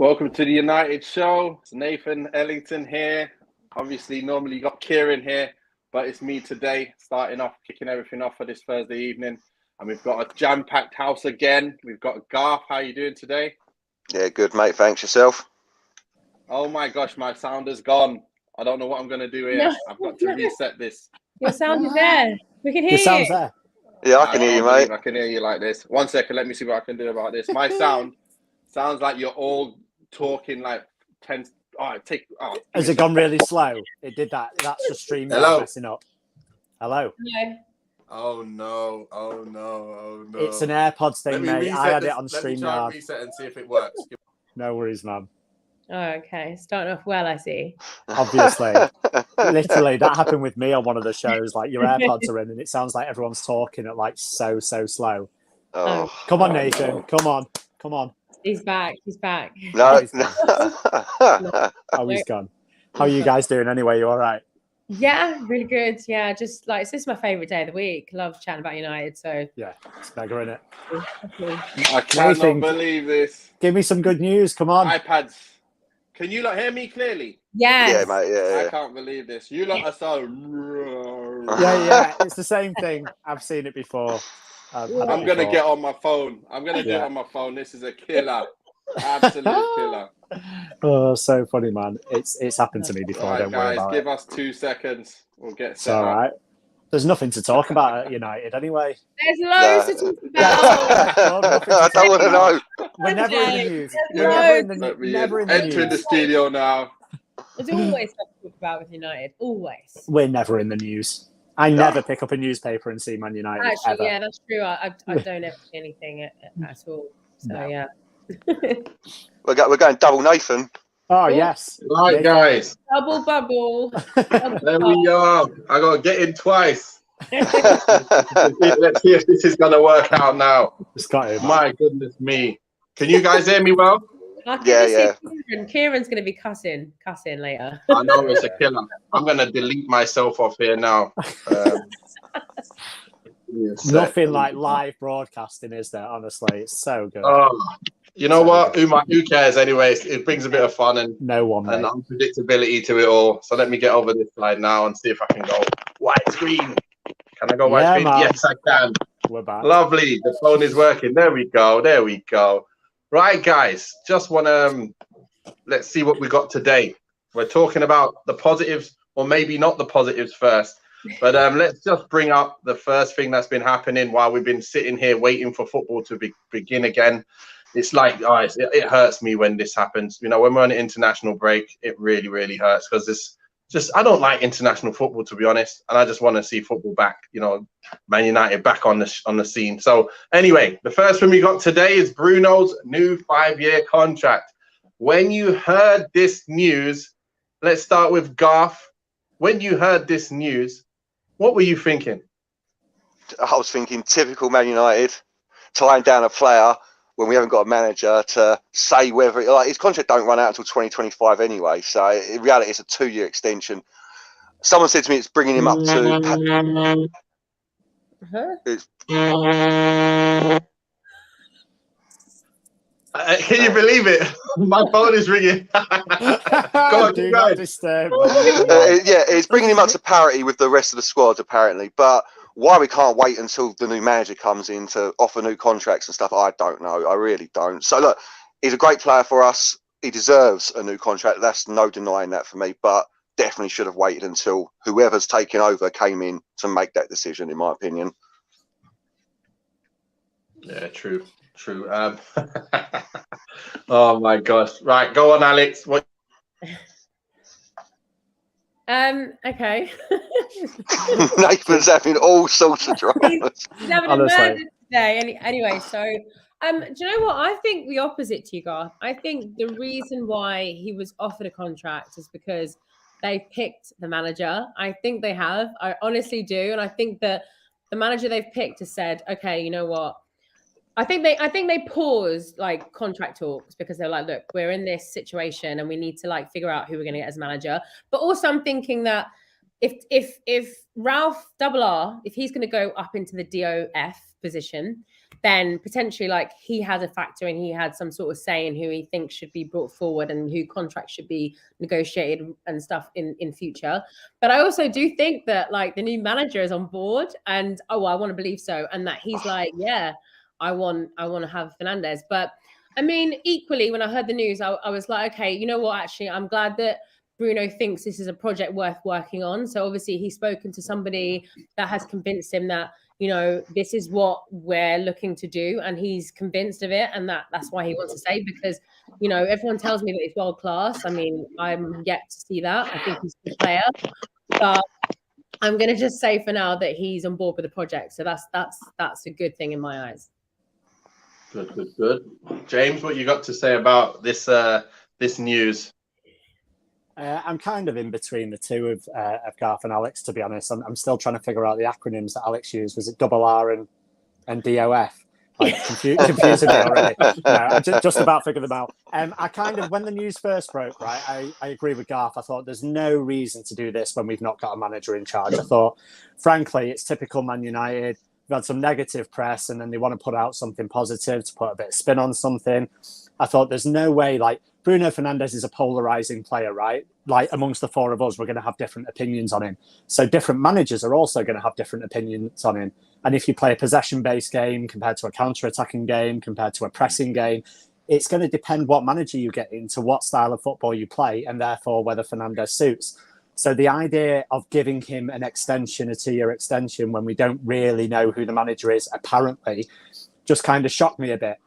Welcome to the United Show. It's Nathan Ellington here. Obviously, normally you got Kieran here, but it's me today, kicking everything off for this Thursday evening. And we've got a jam-packed house again. We've got Garth. How are you doing today? Yeah, good, mate. Thanks. Yourself? Oh my gosh, my sound is gone. I don't know what I'm going to do here. No. I've got to reset this. Your sound is there. We can hear you. Sound's there. Yeah, I can hear you, mate. I can hear you like this. 1 second. Let me see what I can do about this. My sound sounds like you're all talking like 10. Has it gone really slow? It did that. That's the stream messing up. Hello. No. Oh no. It's an AirPods thing, mate. I had it on stream. Let me try and reset and see if it works. No worries, man. Oh, okay. Starting off well, I see. Obviously. Literally, that happened with me on one of the shows. Like, your AirPods are in and it sounds like everyone's talking at like so slow. Oh. Come on, Nathan. Come on. He's back. No. Oh, he's gone. How are you guys doing anyway? You all right? Yeah, really good. Yeah, just like this is my favourite day of the week. Love chatting about United. So yeah, it's mega, isn't it? I cannot believe this. Give me some good news. Come on. iPads. Can you lot hear me clearly? Yes. Yeah, mate. Yeah. I can't believe this. You lot are so. Yeah. It's the same thing. I've seen it before. I'm going to get on my phone. Get on my phone. This is a killer. Absolute killer. Oh, so funny, man. It's happened to me before. Right, don't worry about give us 2 seconds. We'll get set all up. right. There's nothing to talk about at United anyway. There's loads to talk about. I don't want to know. We're never in the news. Never in the news. Enter the studio now. There's always stuff to talk about with United. Always. We're never in the news. I never pick up a newspaper and see Man United. Actually, ever. yeah, that's true. I don't ever see anything at all. So, yeah. We're going double Nathan. Oh, yes. Right, guys. Double bubble. There we are. I got to get in twice. Let's see if this is going to work out now. My goodness me. Can you guys hear me well? Yeah. Kieran's going to be cussing later. I know, it's a killer. I'm going to delete myself off here now. Nothing like live broadcasting, is there? Honestly, it's so good. You know what? Who cares anyway? It brings a bit of fun and unpredictability to it all. So let me get over this slide now and see if I can go widescreen. Can I go widescreen? Man. Yes, I can. We're back. Lovely. The phone is working. There we go. Right, guys. Just want to let's see what we got today. We're talking about the positives, or maybe not the positives first. But let's just bring up the first thing that's been happening while we've been sitting here waiting for football to begin again. It's like, guys, it hurts me when this happens. You know, when we're on an international break, it really, really hurts because it's just, I don't like international football, to be honest. And I just want to see football back, you know, Man United back on the scene. So anyway, the first thing we got today is Bruno's new 5-year contract. When you heard this news, let's start with Garth. When you heard this news, what were you thinking? I was thinking typical Man United, tying down a player when we haven't got a manager to say whether his contract don't run out until 2025 anyway. So in reality, it's a 2-year extension. Someone said to me it's bringing him up to. Can you believe it? My phone is ringing. Go on, do not disturb. It's bringing him up to parity with the rest of the squad, apparently. But why we can't wait until the new manager comes in to offer new contracts and stuff, I don't know. I really don't. So, look, he's a great player for us. He deserves a new contract. That's no denying that for me. But definitely should have waited until whoever's taken over came in to make that decision, in my opinion. Yeah, true. Oh my gosh! Right, go on, Alex. What? Okay. Nathan's having all sorts of dramas. He's having a murder today. Anyway, so do you know what? I think the opposite to you, Garth. I think the reason why he was offered a contract is because they picked the manager. I think they have. I honestly do, and I think that the manager they've picked has said, "Okay, you know what." I think they paused like contract talks because they're like, look, we're in this situation and we need to like figure out who we're going to get as manager. But also I'm thinking that if Ralph R, if he's going to go up into the DOF position, then potentially like he had a factor and he had some sort of say in who he thinks should be brought forward and who contracts should be negotiated and stuff in future. But I also do think that like the new manager is on board, and I want to believe so, and that he's like, yeah, I want to have Fernandes. But I mean, equally, when I heard the news, I was like, okay, you know what? Actually, I'm glad that Bruno thinks this is a project worth working on. So obviously he's spoken to somebody that has convinced him that, you know, this is what we're looking to do, and he's convinced of it, and that's why he wants to stay, because, you know, everyone tells me that he's world class. I mean, I'm yet to see that. I think he's a good player, but I'm going to just say for now that he's on board with the project. So that's a good thing in my eyes. Good. James, what you got to say about this this news? I'm kind of in between the two of Garth and Alex, to be honest. I'm still trying to figure out the acronyms that Alex used. Was it double R and DOF? Like, confusing me already. No, I just about figured them out. I kind of, when the news first broke, right, I agree with Garth. I thought there's no reason to do this when we've not got a manager in charge. I thought, frankly, it's typical Man United. We've had some negative press, and then they want to put out something positive to put a bit of spin on something. I thought there's no way, like, Bruno Fernandes is a polarizing player, right? Like, amongst the four of us, we're going to have different opinions on him. So different managers are also going to have different opinions on him. And if you play a possession-based game compared to a counter-attacking game, compared to a pressing game, it's going to depend what manager you get into, what style of football you play, and therefore whether Fernandes suits. So the idea of giving him an extension, a 2-year extension, when we don't really know who the manager is, apparently, just kind of shocked me a bit.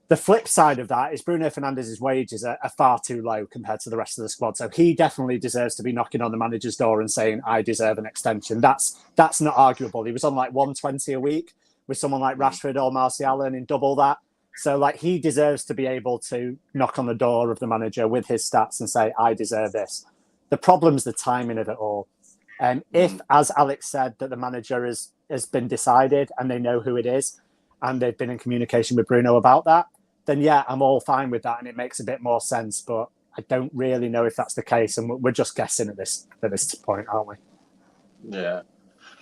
The flip side of that is Bruno Fernandes' wages are far too low compared to the rest of the squad. So he definitely deserves to be knocking on the manager's door and saying, I deserve an extension. That's not arguable. He was on like 120 a week with someone like Rashford or Martial earning double that. So like he deserves to be able to knock on the door of the manager with his stats and say, I deserve this. The problem's the timing of it all. If, as Alex said, that the manager has been decided and they know who it is and they've been in communication with Bruno about that, then yeah, I'm all fine with that and it makes a bit more sense. But I don't really know if that's the case, and we're just guessing at this point, aren't we? Yeah.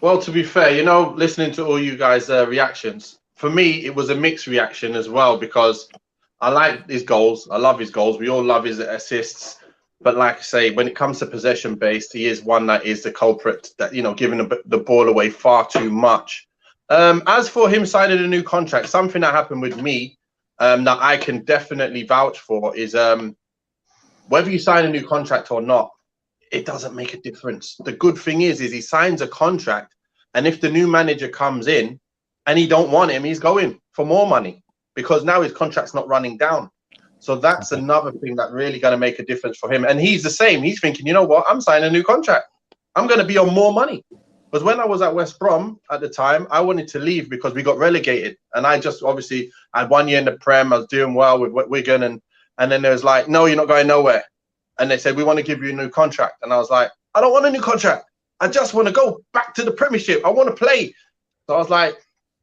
Well, to be fair, you know, listening to all you guys' reactions, for me, it was a mixed reaction as well, because I like his goals. I love his goals. We all love his assists. But like I say, when it comes to possession-based, he is one that is the culprit, that, you know, giving the ball away far too much. As for him signing a new contract, something that happened with me, that I can definitely vouch for is whether you sign a new contract or not, it doesn't make a difference. The good thing is he signs a contract, and if the new manager comes in and he don't want him, he's going for more money, because now his contract's not running down. So that's another thing that really going to make a difference for him. And he's the same. He's thinking, you know what? I'm signing a new contract. I'm going to be on more money. Because when I was at West Brom at the time, I wanted to leave because we got relegated. And I just obviously I had 1 year in the Prem. I was doing well with Wigan. And then there was like, no, you're not going nowhere. And they said, we want to give you a new contract. And I was like, I don't want a new contract. I just want to go back to the Premiership. I want to play. So I was like,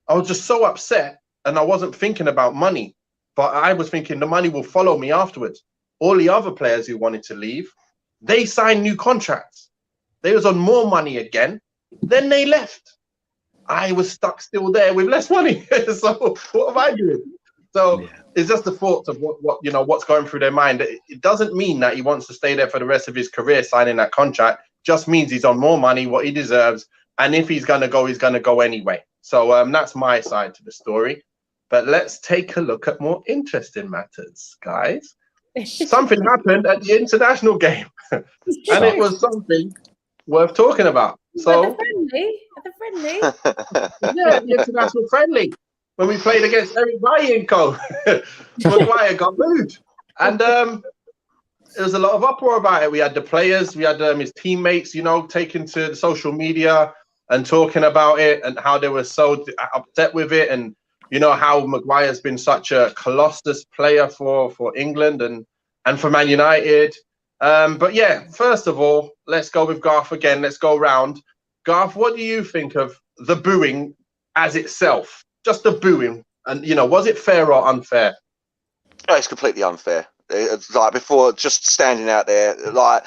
I was just so upset. And I wasn't thinking about money. But I was thinking the money will follow me afterwards. All the other players who wanted to leave, they signed new contracts. They was on more money again. Then they left. I was stuck still there with less money. So what am I doing? So it's just the thoughts of what you know, what's going through their mind. It doesn't mean that he wants to stay there for the rest of his career signing that contract. Just means he's on more money, what he deserves. And if he's going to go, he's going to go anyway. So that's my side to the story. But let's take a look at more interesting matters, guys. Something happened at the international game, and it was something worth talking about. So, at the friendly. Yeah, the international friendly, when we played against Harry Maguire, Maguire got moved, and there was a lot of uproar about it. We had the players, we had his teammates, you know, taking to social media and talking about it and how they were so upset with it, and you know how Maguire's been such a colossus player for England and for Man United. But yeah, first of all, let's go with Garth again. Let's go round. Garth, what do you think of the booing as itself? Just the booing, and you know, was it fair or unfair? No, it's completely unfair. It's like before, just standing out there, like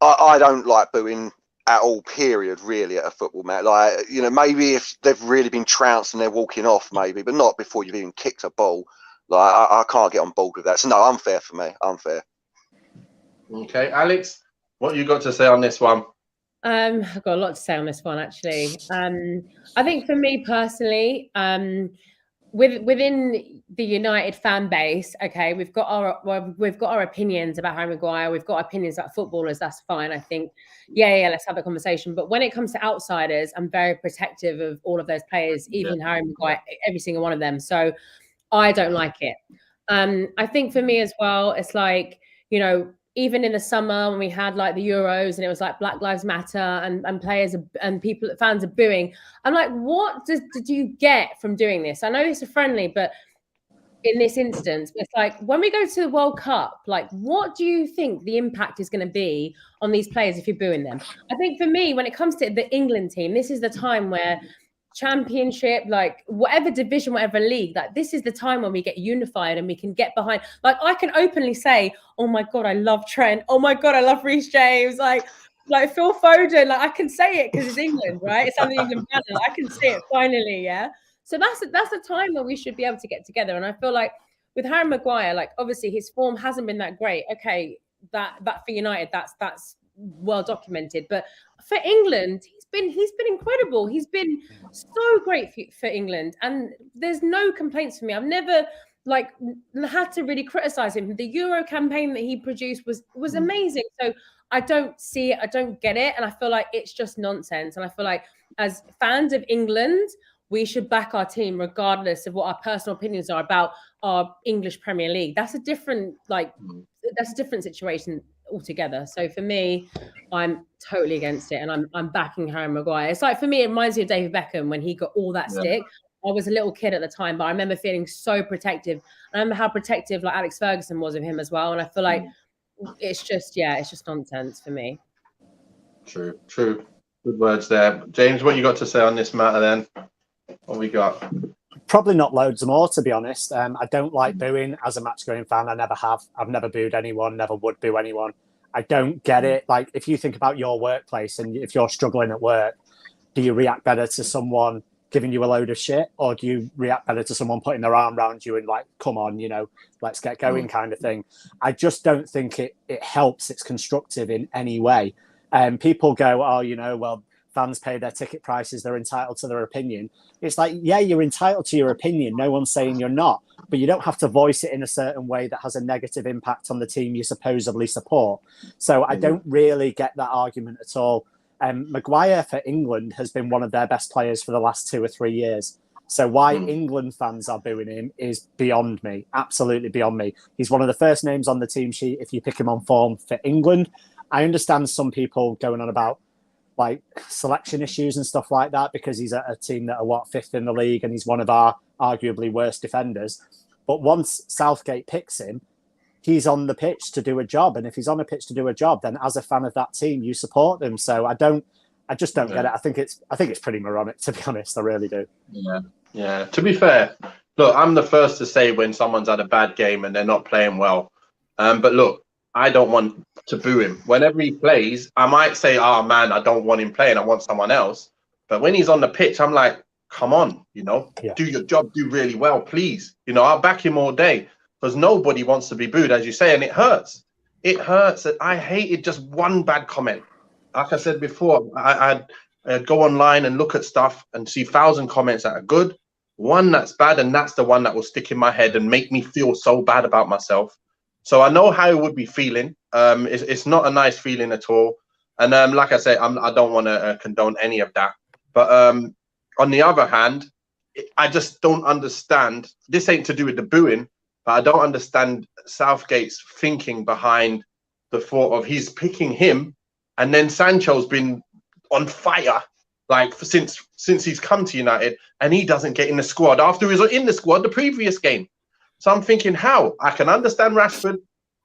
I don't like booing at all, period, really, at a football match. Like, you know, maybe if they've really been trounced and they're walking off, maybe, but not before you've even kicked a ball. Like, I can't get on board with that. So, no, unfair for me. Unfair. Okay, Alex, what you got to say on this one? I've got a lot to say on this one, actually. I think for me personally, within the United fan base, okay, we've got our opinions about Harry Maguire, we've got opinions about footballers. That's fine. I think, yeah, let's have a conversation. But when it comes to outsiders, I'm very protective of all of those players, even Harry Maguire, every single one of them. So I don't like it. I think for me as well, it's like, you know, even in the summer when we had like the Euros and it was like Black Lives Matter and players and people, fans are booing. I'm like, what did you get from doing this? I know it's a friendly, but in this instance, it's like when we go to the World Cup, like what do you think the impact is going to be on these players if you're booing them? I think for me, when it comes to the England team, this is the time where Championship, like whatever division, whatever league, like this is the time when we get unified and we can get behind. Like I can openly say, oh my God, I love Trent. Oh my God, I love Reece James. Like Phil Foden. Like I can say it because it's England, right? It's on the England banner. I can say it finally, yeah. So that's the time where we should be able to get together. And I feel like with Harry Maguire, like obviously his form hasn't been that great. Okay, that for United, that's well documented. But for England, he's been incredible. He's been so great for England, and there's no complaints for me. I've never like had to really criticize him. The Euro campaign that he produced was amazing. So I don't see it, I don't get it, and I feel like it's just nonsense. And I feel like as fans of England, we should back our team regardless of what our personal opinions are about our English Premier League. That's a different situation altogether. So for me, I'm totally against it, and I'm backing Harry Maguire. It's like for me, it reminds me of David Beckham when he got all that stick. I was a little kid at the time, but I remember feeling so protective. I remember how protective like Alex Ferguson was of him as well. And I feel like it's just nonsense for me. True. Good words there. James, what you got to say on this matter then? What we got? Probably not loads more, to be honest. I don't like booing as a match-going fan. I never have. I've never booed anyone, never would boo anyone. I don't get it. Like, if you think about your workplace and if you're struggling at work, do you react better to someone giving you a load of shit, or do you react better to someone putting their arm around you and like, come on, you know, let's get going kind of thing? I just don't think it helps. It's constructive in any way. People go, oh, you know, well, fans pay their ticket prices, they're entitled to their opinion. It's like, yeah, you're entitled to your opinion. No one's saying you're not, but you don't have to voice it in a certain way that has a negative impact on the team you supposedly support. So I don't really get that argument at all. Maguire for England has been one of their best players for the last 2 or 3 years. So why England fans are booing him is beyond me, absolutely beyond me. He's one of the first names on the team sheet if you pick him on form for England. I understand some people going on about like selection issues and stuff like that because he's a team that are 5th in the league and he's one of our arguably worst defenders. But once Southgate picks him, he's on the pitch to do a job. And if he's on a pitch to do a job, then as a fan of that team, you support them. So I just don't get it. I think it's pretty moronic, to be honest. I really do. Yeah. To be fair, look, I'm the first to say when someone's had a bad game and they're not playing well. But look, I don't want to boo him. Whenever he plays, I might say, oh man, I don't want him playing. I want someone else. But when he's on the pitch, I'm like, come on, you know, do your job, do really well, please. You know, I'll back him all day because nobody wants to be booed, as you say, and it hurts. It hurts. I hated just one bad comment. Like I said before, I'd go online and look at stuff and see 1,000 comments that are good, one that's bad, and that's the one that will stick in my head and make me feel so bad about myself. So I know how it would be feeling. It's not a nice feeling at all. And like I say, I don't want to condone any of that. But on the other hand, I just don't understand. This ain't to do with the booing, but I don't understand Southgate's thinking behind the thought of he's picking him, and then Sancho's been on fire like since he's come to United, and he doesn't get in the squad after he was in the squad the previous game. So I'm thinking, how? I can understand Rashford.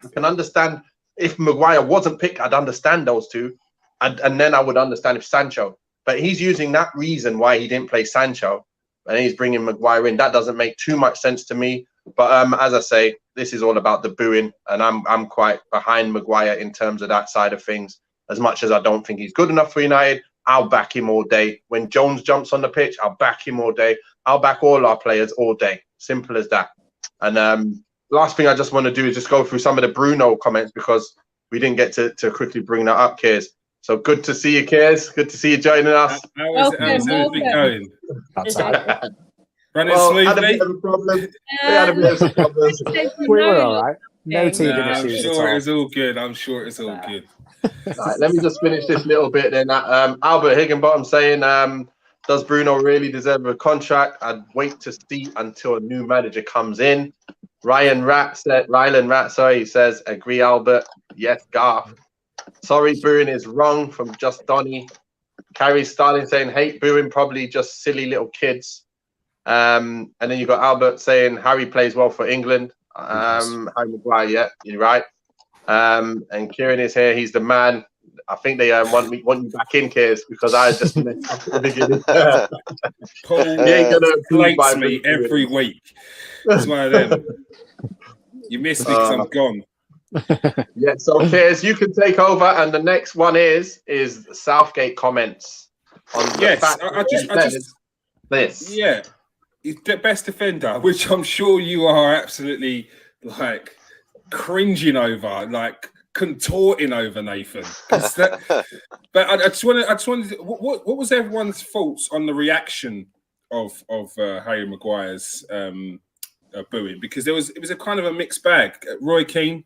I can understand if Maguire wasn't picked, I'd understand those two. And then I would understand if Sancho. But he's using that reason why he didn't play Sancho. And he's bringing Maguire in. That doesn't make too much sense to me. But as I say, this is all about the booing. And I'm quite behind Maguire in terms of that side of things. As much as I don't think he's good enough for United, I'll back him all day. When Jones jumps on the pitch, I'll back him all day. I'll back all our players all day. Simple as that. And last thing I just want to do is just go through some of the Bruno comments, because we didn't get to quickly bring that up, Kears. So good to see you, Kears. Good to see you joining us. How's everything going? That's right. Running Had a smoothly? bit of a problem. We had a bit of a problem. We were all right. No teething I'm issues sure at it's all good. I'm sure it's all good. Right, let me just finish this little bit then. Albert Higginbottom saying, does Bruno really deserve a contract? I'd wait to see until a new manager comes in. Rylan Rat, he says, agree, Albert. Yes, Garth. Sorry, booing is wrong from Just Donny. Carrie Starling saying, hate booing, probably just silly little kids. And then you got Albert saying, Harry plays well for England. Harry Maguire, yeah, you're right. And Kieran is here. He's the man. I think they want you back in, Kears, because I just messed up at the beginning. Paul plates me every week. It's one of them. You missed me because I'm gone. Yeah, so Kears, you can take over, and the next one is Southgate comments on the fact I just this. Yeah, he's the best defender, which I'm sure you are absolutely like cringing over, like contorting over, Nathan. But I just wanted. What was everyone's thoughts on the reaction of Harry Maguire's booing? Because it was a kind of a mixed bag. Roy Keane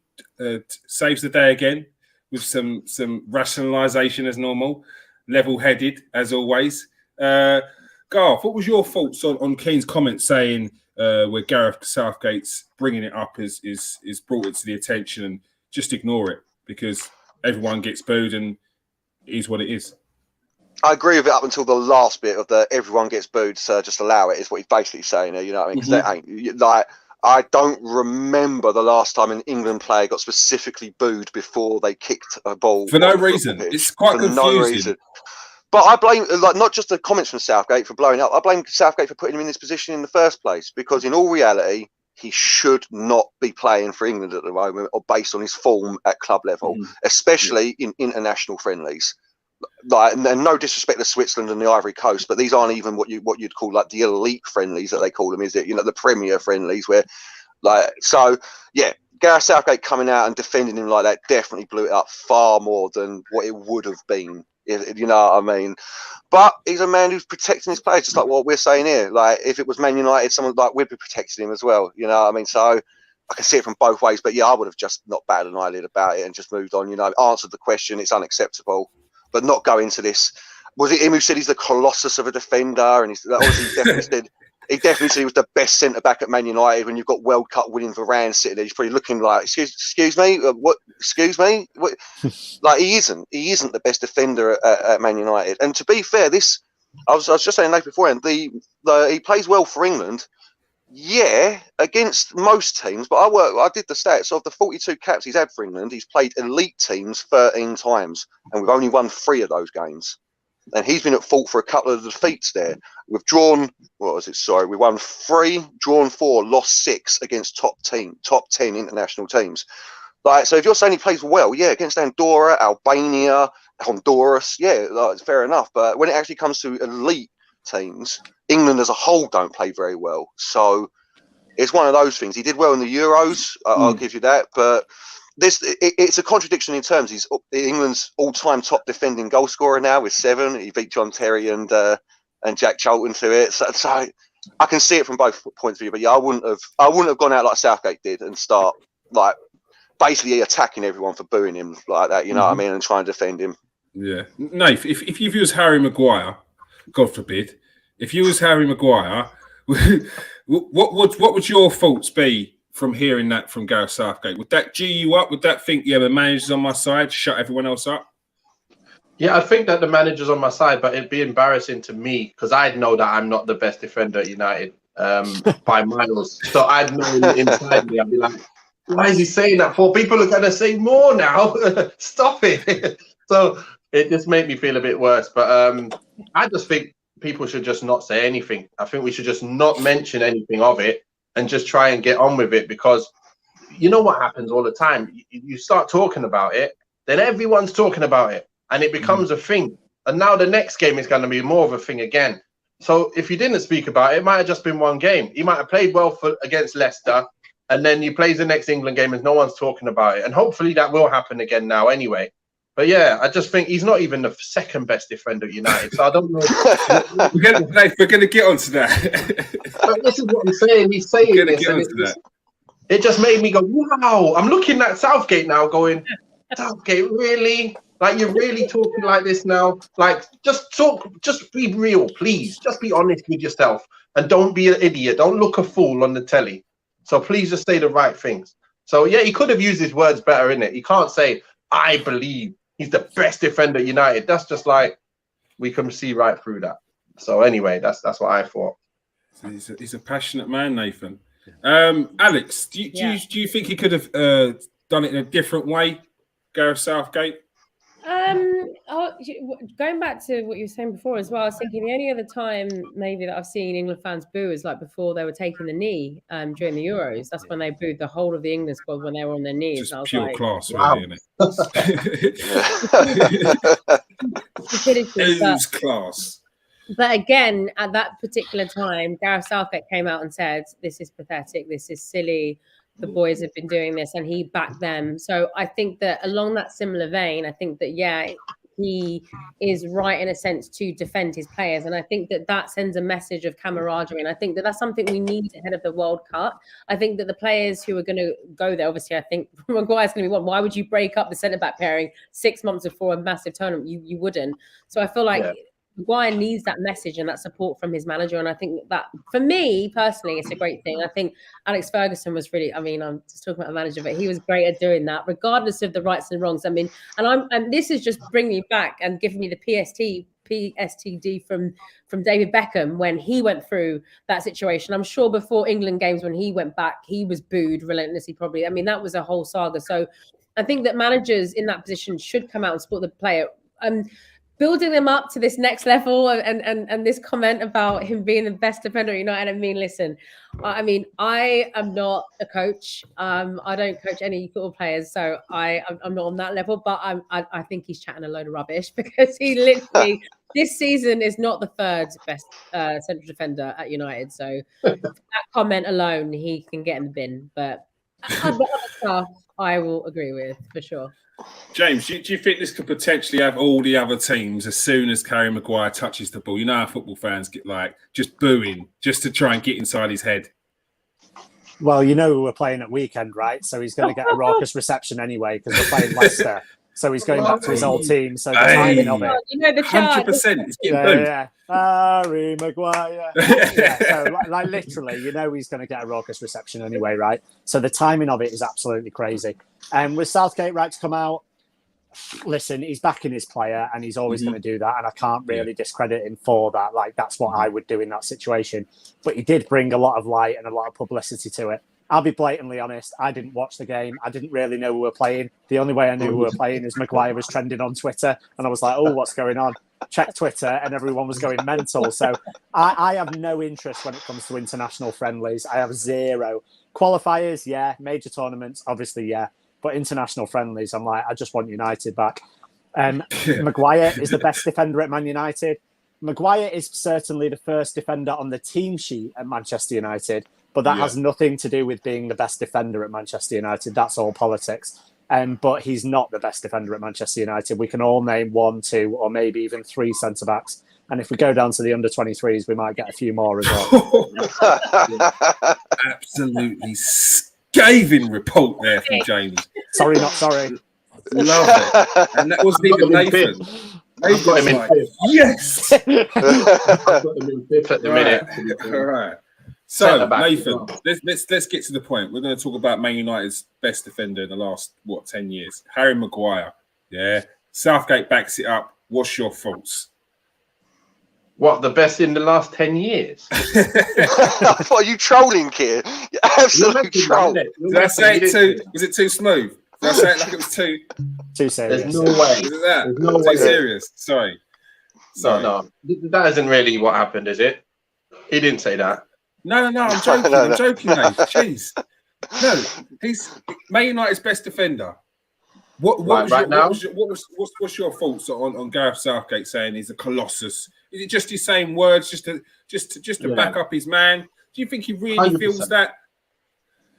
saves the day again with some rationalisation as normal, level-headed as always. Garth, what was your thoughts on Keane's comment saying where Gareth Southgate's bringing it up is brought it to the attention and just ignore it because everyone gets booed and it is what it is? I agree with it up until the last bit of the everyone gets booed, so just allow it, is what he's basically saying there, you know what I mean? Because that ain't, like, I don't remember the last time an England player got specifically booed before they kicked a ball. For no reason. It's quite confusing. No reason. But I blame, like, not just the comments from Southgate for blowing up, I blame Southgate for putting him in this position in the first place, because in all reality, he should not be playing for England at the moment, or based on his form at club level, especially in international friendlies. Like, and no disrespect to Switzerland and the Ivory Coast, but these aren't even what you'd call like the elite friendlies that they call them, is it? You know, the Premier friendlies, where, like, so yeah, Gareth Southgate coming out and defending him like that definitely blew it up far more than what it would have been. You know what I mean? But he's a man who's protecting his players, just like what we're saying here. Like, if it was Man United, someone like we'd be protecting him as well. You know what I mean? So I can see it from both ways. But yeah, I would have just not batted an eyelid about it and just moved on. You know, answered the question. It's unacceptable, but not go into this. Was it him who said he's the colossus of a defender? And he's obviously he definitely said he was the best centre back at Man United. When you've got World Cup winning Varane sitting there, he's probably looking like, excuse me, what? Excuse me, what? Like, he isn't the best defender at Man United. And to be fair, I was just saying that beforehand. He plays well for England, yeah, against most teams. But I did the stats of the 42 caps he's had for England. He's played elite teams 13 times, and we've only won 3 of those games. And he's been at fault for a couple of the defeats there. We've drawn, we won 3, drawn 4, lost 6 against top 10 international teams. Like, so if you're saying he plays well, yeah, against Andorra, Albania, Honduras, yeah, like, it's fair enough. But when it actually comes to elite teams, England as a whole don't play very well. So it's one of those things. He did well in the Euros, I'll give you that. But it's a contradiction in terms. He's England's all-time top defending goal scorer now with 7. He beat John Terry and Jack Charlton to it. So I can see it from both points of view. But yeah, I wouldn't have gone out like Southgate did and start like basically attacking everyone for booing him like that. You know what I mean? And trying to defend him. Yeah, Nath, if you was Harry Maguire, God forbid, if you was Harry Maguire, what would your thoughts be from hearing that from Gareth Southgate? Would that G you up? Would that think, yeah, the manager's on my side, shut everyone else up? Yeah, I think that the manager's on my side, but it'd be embarrassing to me because I'd know that I'm not the best defender at United by miles. So I'd know inside me, I'd be like, why is he saying that for? People are going to say more now. Stop it. So it just made me feel a bit worse. But I just think people should just not say anything. I think we should just not mention anything of it and just try and get on with it, because you know what happens all the time. You start talking about it, then everyone's talking about it. and it becomes a thing. And now the next game is going to be more of a thing again. So if you didn't speak about it, it might have just been one game. He might have played well against Leicester, and then he plays the next England game and no one's talking about it. And hopefully that will happen again now anyway. But yeah, I just think he's not even the second best defender at United. So I don't know. we're going to get onto that. But this is what I'm saying. He's saying this. It just made me go, wow. I'm looking at Southgate now going, Southgate, really? Like, you're really talking like this now? Like, just be real, please. Just be honest with yourself. And don't be an idiot. Don't look a fool on the telly. So please just say the right things. So, yeah, he could have used his words better, innit? He can't say, I believe he's the best defender at United. That's just like, we can see right through that. So anyway, that's what I thought. So he's a passionate man, Nathan. Alex, do you think he could have done it in a different way, Gareth Southgate? Going back to what you were saying before as well, I was thinking the only other time maybe that I've seen England fans boo is like before they were taking the knee during the Euros. That's when they booed the whole of the England squad when they were on their knees. Just and I was pure like, class, wow. really, isn't it? Who's class? But again, at that particular time, Gareth Southgate came out and said, this is pathetic, this is silly, the boys have been doing this, and he backed them. So I think that along that similar vein, I think that, yeah, he is right in a sense to defend his players. And I think that that sends a message of camaraderie. And I think that that's something we need ahead of the World Cup. I think that the players who are going to go there, obviously, I think Maguire's going to be one. Why would you break up the centre-back pairing 6 months before a massive tournament? You wouldn't. So I feel like Maguire needs that message and that support from his manager. And I think that, for me personally, it's a great thing. I think Alex Ferguson was really, I mean, I'm just talking about the manager, but he was great at doing that, regardless of the rights and wrongs. I mean, and this is just bringing me back and giving me the PSTD from David Beckham when he went through that situation. I'm sure before England games, when he went back, he was booed relentlessly, probably. I mean, that was a whole saga. So I think that managers in that position should come out and support the player. Building them up to this next level and this comment about him being the best defender at United. I mean, listen, I mean, I am not a coach. I don't coach any football players, so I'm not on that level. But I think he's chatting a load of rubbish because he literally this season is not the third best central defender at United. So that comment alone, he can get in the bin. But other stuff, I will agree with for sure. James, do you think this could potentially have all the other teams as soon as Harry Maguire touches the ball? You know how football fans get like just booing just to try and get inside his head. Well, you know we're playing at weekend, right? So he's going to get a raucous reception anyway because we're playing Leicester. So he's going back to his old team. So the timing of it, you know, the 100%. He's getting booed. Yeah. Harry Maguire. So like literally, you know he's going to get a raucous reception anyway, right? So the timing of it is absolutely crazy. And with Southgate right to come out, listen, he's backing his player and he's always going to do that. And I can't really discredit him for that. Like, that's what I would do in that situation. But he did bring a lot of light and a lot of publicity to it. I'll be blatantly honest. I didn't watch the game. I didn't really know we were playing. The only way I knew we were playing is Maguire was trending on Twitter. And I was like, oh, what's going on? Check Twitter and everyone was going mental. So I have no interest when it comes to international friendlies. I have zero. Qualifiers, yeah. Major tournaments, obviously, yeah. But international friendlies, I'm like, I just want United back. Maguire is the best defender at Man United. Maguire is certainly the first defender on the team sheet at Manchester United. But that has nothing to do with being the best defender at Manchester United. That's all politics. But he's not the best defender at Manchester United. We can all name 1, 2, or maybe even 3 centre-backs. And if we go down to the under-23s, we might get a few more as well. Absolutely scathing report there from James. Sorry, not sorry. Love it. And that wasn't even Nathan. I've got him in fifth. Yes! I've got him in fifth at the minute. All right. So, Nathan, let's get to the point. We're going to talk about Man United's best defender in the last, 10 years? Harry Maguire. Yeah. Southgate backs it up. What's your thoughts? What, the best in the last 10 years? What are you trolling, kid? You absolute troll. Did I say it too? Was it too smooth? Did I say it like it was too serious? There's no way. Is it that? There's no too way. serious. Sorry. No. That isn't really what happened, is it? He didn't say that. No. I'm joking. No. I'm joking, mate. Jeez. No, he's Man United's best defender. What's your thoughts on Gareth Southgate saying he's a colossus? Is it just his same words, just to back up his man? Do you think he really 100%. feels that?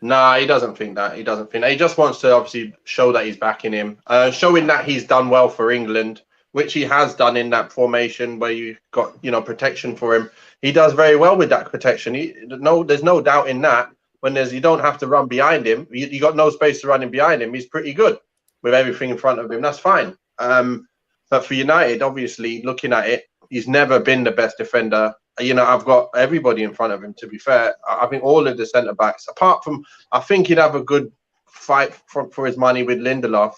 Nah, he doesn't think that. He doesn't think that. He just wants to obviously show that he's backing him, showing that he's done well for England, which he has done in that formation where you got protection for him. He does very well with that protection. There's no doubt in that. When you don't have to run behind him, you got no space to run in behind him. He's pretty good with everything in front of him. That's fine. But for United, obviously, looking at it, he's never been the best defender. I've got everybody in front of him, to be fair. I think all of the centre-backs, apart from, I think he'd have a good fight for his money with Lindelof.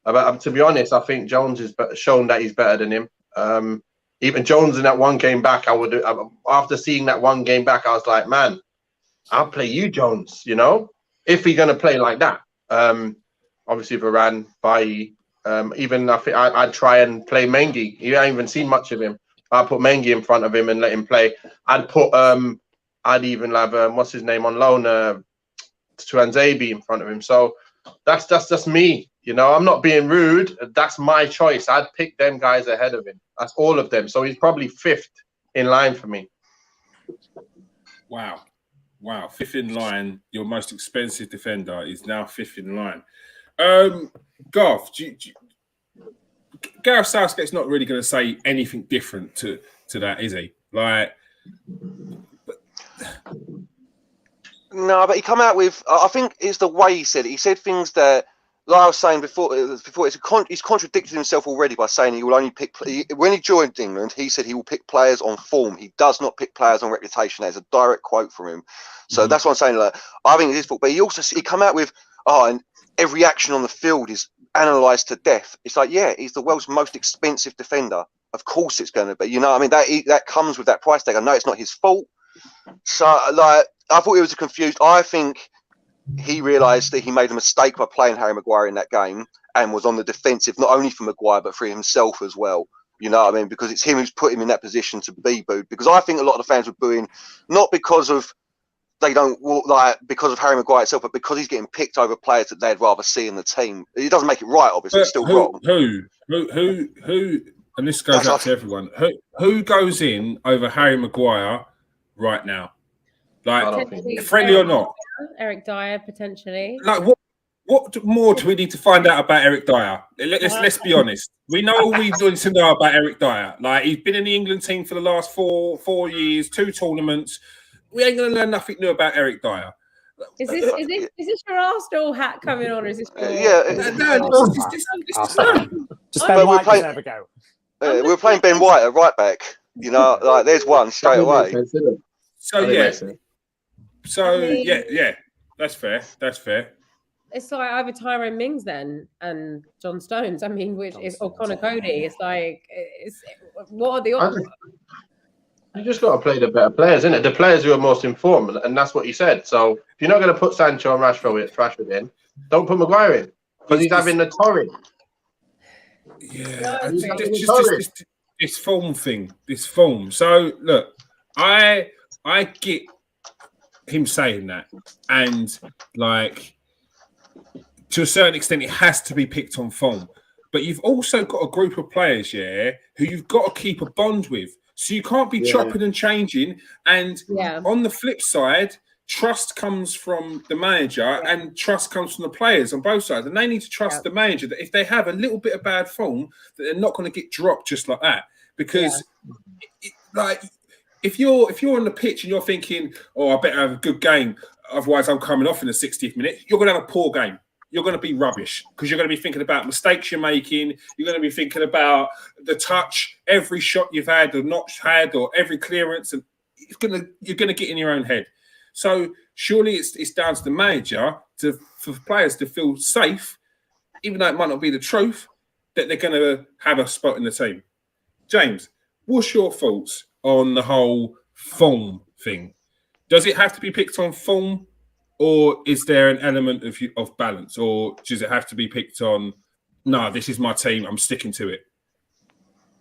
But to be honest, I think Jones has shown that he's better than him. Even Jones in that one game back, after seeing that one game back, I was like, man, I'll play you, Jones, if he's going to play like that. Obviously, Varane, Bailly, even I think I'd try and play Mengi. You haven't even seen much of him. I'd put Mengi in front of him and let him play. I'd even have, what's his name on loan, Tuanzebe in front of him. So that's just me. I'm not being rude. That's my choice. I'd pick them guys ahead of him. That's all of them. So he's probably fifth in line for me. Wow. Fifth in line. Your most expensive defender is now fifth in line. Garth, Gareth Southgate's not really going to say anything different to that, is he? No, but he come out with. I think it's the way he said it. He said things that, like I was saying before, he's contradicted himself already by saying he will only pick. When he joined England, he said he will pick players on form. He does not pick players on reputation. There's a direct quote from him. So that's what I'm saying. I think it is fault. But he come out with, and every action on the field is analysed to death. It's like, yeah, he's the world's most expensive defender. Of course it's going to be. That comes with that price tag. I know it's not his fault. So, I thought he was confused. I think he realised that he made a mistake by playing Harry Maguire in that game and was on the defensive, not only for Maguire, but for himself as well. You know what I mean? Because it's him who's put him in that position to be booed. Because I think a lot of the fans were booing, not because of because of Harry Maguire itself, but because he's getting picked over players that they'd rather see in the team. It doesn't make it right, obviously. It's still wrong. Who? And this goes out to everyone. Who goes in over Harry Maguire right now? Friendly or not? Eric Dyer potentially. What more do we need to find out about Eric Dyer? Let's be honest. We know all we need to know about Eric Dyer. He's been in the England team for the last four years, 2 tournaments. We ain't going to learn nothing new about Eric Dyer. Is this your Arsenal hat coming on, or is this? Just Ben White can never go. We were playing Ben White at right back. There's one straight away. That's fair. It's like either Tyrone Mings then and John Stones. I mean, or Connor Cody. It's what are the options? You just got to play the better players, isn't it? The players who are most informed, and that's what he said. So if you're not going to put Sancho and Rashford in, don't put Maguire in because he's having the torrid. Yeah, this form thing, this form. So look, I get him saying that, and to a certain extent, it has to be picked on form. But you've also got a group of players, who you've got to keep a bond with. So you can't be chopping and changing. And on the flip side, trust comes from the manager and trust comes from the players on both sides. And they need to trust the manager that if they have a little bit of bad form, that they're not going to get dropped just like that. Because if you're on the pitch and you're thinking, I better have a good game, otherwise I'm coming off in the 60th minute, you're going to have a poor game. You're going to be rubbish because you're going to be thinking about mistakes you're making. You're going to be thinking about the touch, every shot you've had or not had, or every clearance, and you're going to get in your own head. So surely it's down to the manager for players to feel safe, even though it might not be the truth, that they're going to have a spot in the team. James, what's your thoughts on the whole form thing? Does it have to be picked on form? Or is there an element of balance? Or does it have to be picked on, no, this is my team, I'm sticking to it?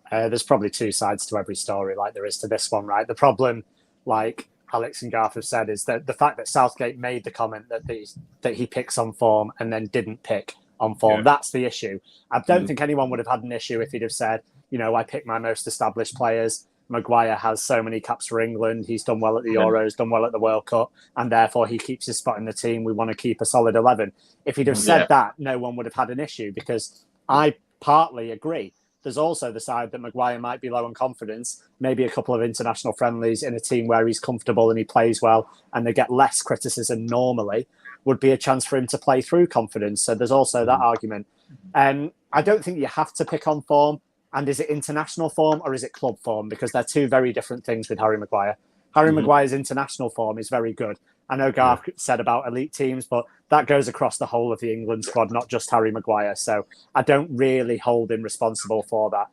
There's probably 2 sides to every story like there is to this one, right? The problem, like Alex and Garth have said, is that the fact that Southgate made the comment that he picks on form and then didn't pick on form. Yeah. That's the issue. I don't think anyone would have had an issue if he'd have said, I picked my most established players. Maguire has so many caps for England. He's done well at the Euros, done well at the World Cup, and therefore he keeps his spot in the team. We want to keep a solid 11. If he'd have said that, no one would have had an issue, because I partly agree. There's also the side that Maguire might be low on confidence, maybe a couple of international friendlies in a team where he's comfortable and he plays well and they get less criticism normally, would be a chance for him to play through confidence. So there's also that argument. I don't think you have to pick on form. And is it international form or is it club form? Because they're two very different things with Harry Maguire. Harry Maguire's international form is very good. I know Garth said about elite teams, but that goes across the whole of the England squad, not just Harry Maguire. So I don't really hold him responsible for that.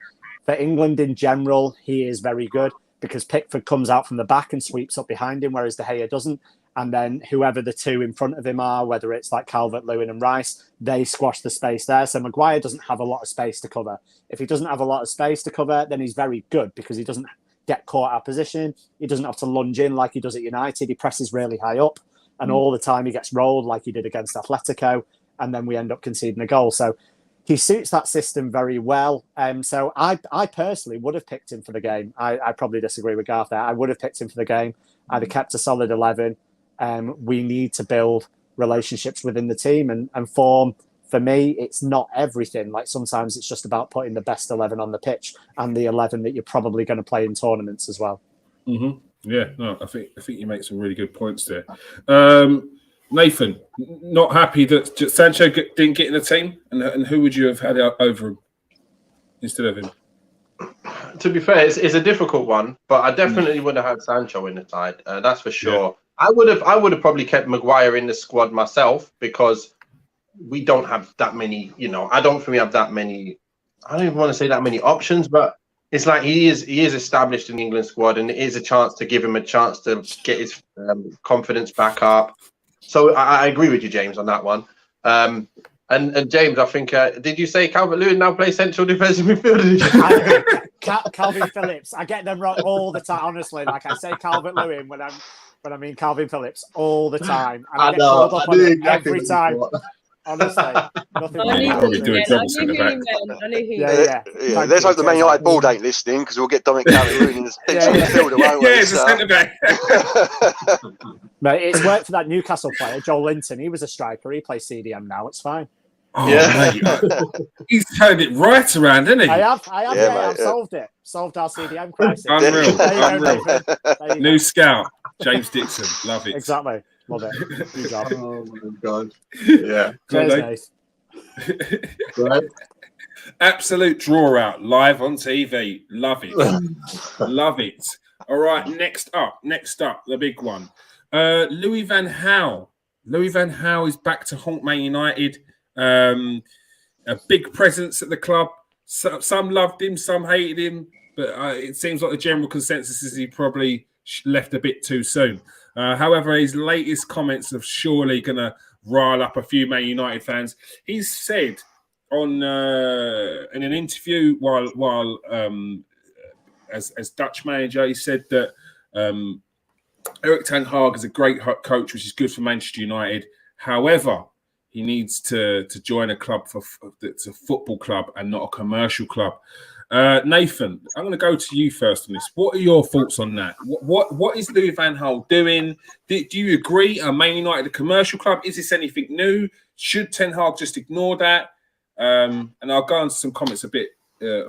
For England in general, he is very good because Pickford comes out from the back and sweeps up behind him, whereas De Gea doesn't. And then whoever the two in front of him are, whether it's like Calvert-Lewin and Rice, they squash the space there. So Maguire doesn't have a lot of space to cover. If he doesn't have a lot of space to cover, then he's very good because he doesn't get caught out of position. He doesn't have to lunge in like he does at United. He presses really high up, and all the time he gets rolled like he did against Atletico, and then we end up conceding a goal. So he suits that system very well. So I personally would have picked him for the game. I probably disagree with Garth there. I would have picked him for the game. I'd have kept a solid 11. We need to build relationships within the team, and form, for me, it's not everything. Like sometimes it's just about putting the best 11 on the pitch and the 11 that you're probably going to play in tournaments as well. Mm-hmm. Yeah, no, I think you make some really good points there. Nathan, not happy that Sancho didn't get in the team, and who would you have had out over him instead of him? To be fair, it's a difficult one, but I definitely would have had Sancho in the side. That's for sure. Yeah. I would have probably kept Maguire in the squad myself because we don't have that many. I don't think we have that many. I don't even want to say that many options, but it's like he is established in the England squad, and it is a chance to give him a chance to get his confidence back up. So I agree with you, James, on that one. And James, I think did you say Calvert-Lewin now plays central defensive midfielder? Calvin Phillips. I get them wrong all the time. Honestly, like I say Calvert-Lewin when I mean Calvin Phillips all the time, and I get called up on it every time. Honestly, nothing. I knew who you meant. Let's hope the Man United board ain't listening, because we'll get Dominic Calvert-Lewin in the midfielder, won't we? Yeah, it's a centre back. Mate, it's worked for that Newcastle player, Joel Linton. He was a striker. He plays CDM now. It's fine. Oh, yeah, he's turned it right around, hasn't he? I have solved it. Solved our CDM crisis. Unreal. New scout, James Dixon. Love it. Exactly. Love it. Good job. Oh my God. Yeah. Cheers, Right. Absolute draw out live on TV. Love it. Love it. All right. Next up, the big one. Louis van Gaal. Louis van Gaal is back to haunt Man United. A big presence at the club. Some loved him, some hated him, but it seems like the general consensus is he probably left a bit too soon. However, his latest comments are surely going to rile up a few Man United fans. He's said on in an interview while as Dutch manager, he said that Erik ten Hag is a great coach, which is good for Manchester United. However, he needs to join a club that's a football club and not a commercial club. Nathan, I'm going to go to you first on this. What are your thoughts on that? What is Louis van Gaal doing? Do you agree? Are Man United a commercial club? Is this anything new? Should Ten Hag just ignore that? And I'll go on to some comments a bit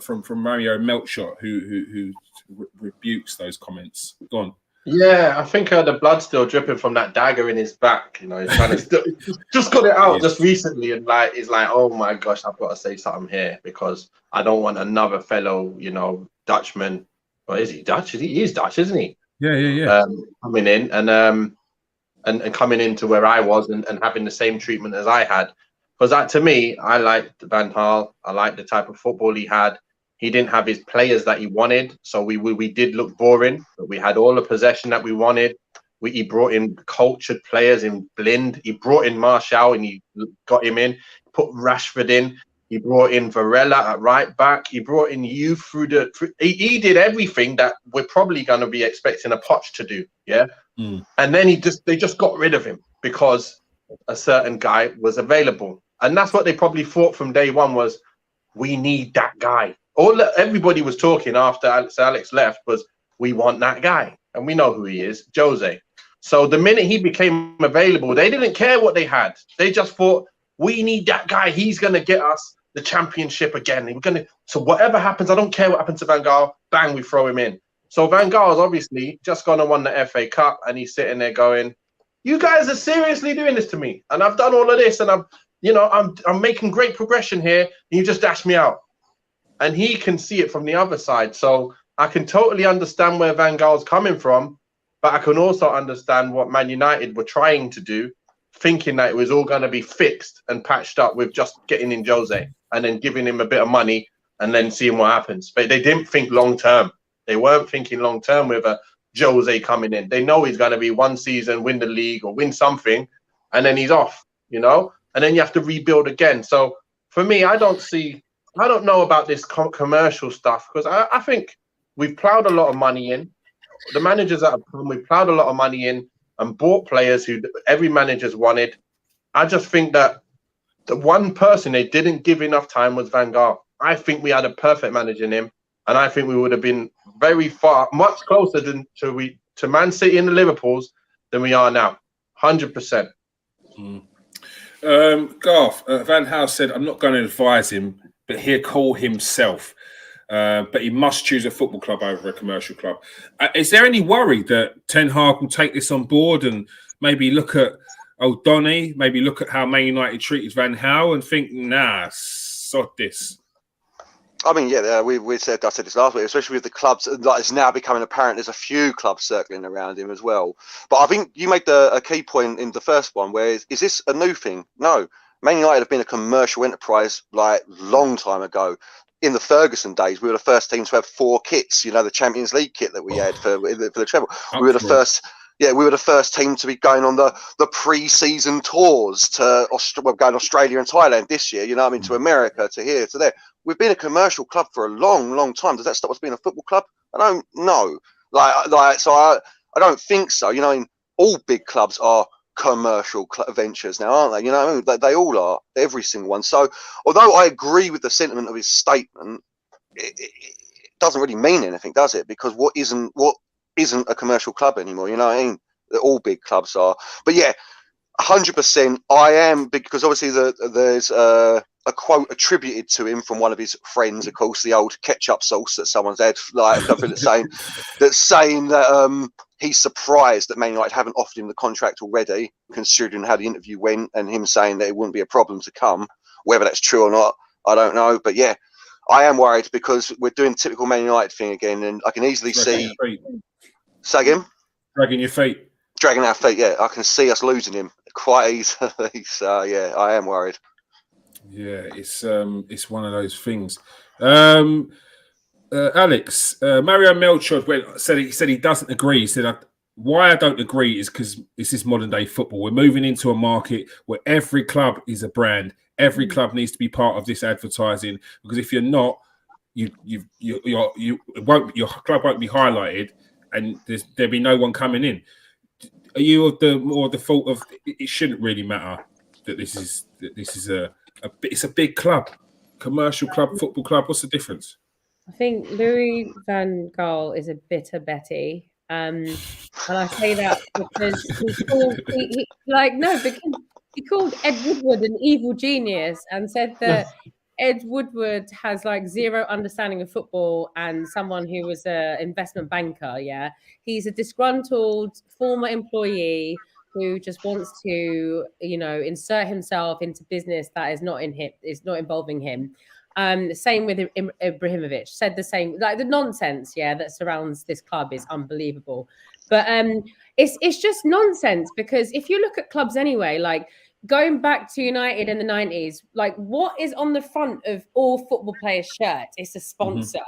from Mario Melchot, who rebukes those comments. Go on. Yeah, I think the blood's still dripping from that dagger in his back. He's trying to just got it out just recently, and he's like, oh my gosh, I've got to say something here because I don't want another fellow, Dutchman. Or is he Dutch? He is Dutch, isn't he? Yeah. Coming in and coming into where I was and having the same treatment as I had. Because to me, I liked Van Gaal. I liked the type of football he had. He didn't have his players that he wanted, so we did look boring. But we had all the possession that we wanted. He brought in cultured players in Blind. He brought in Martial and he got him in. Put Rashford in. He brought in Varela at right back. He brought in you through he did everything that we're probably going to be expecting a Poch to do. Yeah, and then they just got rid of him because a certain guy was available. And that's what they probably thought from day one was, we need that guy. Everybody was talking after Alex left was, we want that guy. And we know who he is, Jose. So the minute he became available, they didn't care what they had. They just thought, we need that guy. He's going to get us the championship again. So whatever happens, I don't care what happens to Van Gaal, bang, we throw him in. So Van Gaal's obviously just gone and won the FA Cup, and he's sitting there going, you guys are seriously doing this to me. And I've done all of this, and I'm making great progression here, and you just dash me out. And he can see it from the other side. So I can totally understand where Van Gaal's coming from, but I can also understand what Man United were trying to do, thinking that it was all going to be fixed and patched up with just getting in Jose and then giving him a bit of money and then seeing what happens. But they didn't think long term. They weren't thinking long term with a Jose coming in. They know he's going to be one season, win the league or win something, and then he's off, and then you have to rebuild again. So for me, I don't know about this commercial stuff, because I think we've plowed a lot of money in. The managers that have come, we've plowed a lot of money in and bought players who every manager's wanted. I just think that the one person they didn't give enough time was Van Gaal. I think we had a perfect manager in him, and I think we would have been much closer to Man City and the Liverpools than we are now. 100%. Garth, Van Gaal said, I'm not going to advise him, but he'll call himself. But he must choose a football club over a commercial club. Is there any worry that Ten Hag will take this on board and maybe look at O'Donnell, maybe look at how Man United treated Van Gaal and think, nah, sod this? I mean, yeah, I said this last week, especially with the clubs. Like, it's now becoming apparent there's a few clubs circling around him as well. But I think you made a key point in the first one, where is this a new thing? No, Man United have been a commercial enterprise like long time ago. In the Ferguson days, we were the first team to have 4 kits. The Champions League kit that we had for the treble. We were the first. Yeah, we were the first team to be going on the pre-season tours to going to Australia and Thailand this year. To America, to here, to there. We've been a commercial club for a long, long time. Does that stop us being a football club? I don't know. So I don't think so. All big clubs are commercial ventures now, aren't they? They all are, every single one. So although I agree with the sentiment of his statement, it doesn't really mean anything, does it? Because what isn't a commercial club anymore? All big clubs are. But yeah, 100%. I am, because obviously there's a quote attributed to him from one of his friends, of course, the old ketchup sauce that someone's had, saying that he's surprised that Man United haven't offered him the contract already, considering how the interview went, and him saying that it wouldn't be a problem to come. Whether that's true or not, I don't know. But yeah, I am worried, because we're doing the typical Man United thing again, and I can easily see. Say again? Dragging your feet. Dragging our feet, yeah. I can see us losing him quite easily. So yeah, I am worried. Yeah, it's one of those things. Alex, Mario Melchor said he doesn't agree. He said, why I don't agree is because this is modern day football. We're moving into a market where every club is a brand. Every club needs to be part of this advertising, because if you're not, your club won't be highlighted, and there'll be no one coming in. Are you of the thought of it shouldn't really matter that this is it's a big club, commercial club, football club? What's the difference? I think Louis van Gaal is a bitter Betty. And I say that because he called Ed Woodward an evil genius and said that Ed Woodward has zero understanding of football and someone who was an investment banker. Yeah, he's a disgruntled former employee who just wants to, insert himself into business that is not involving him. Same with Ibrahimovic. Said the same. The nonsense, that surrounds this club is unbelievable. But it's just nonsense, because if you look at clubs anyway, going back to United in the 90s, what is on the front of all football players' shirts? It's a sponsor. Mm-hmm.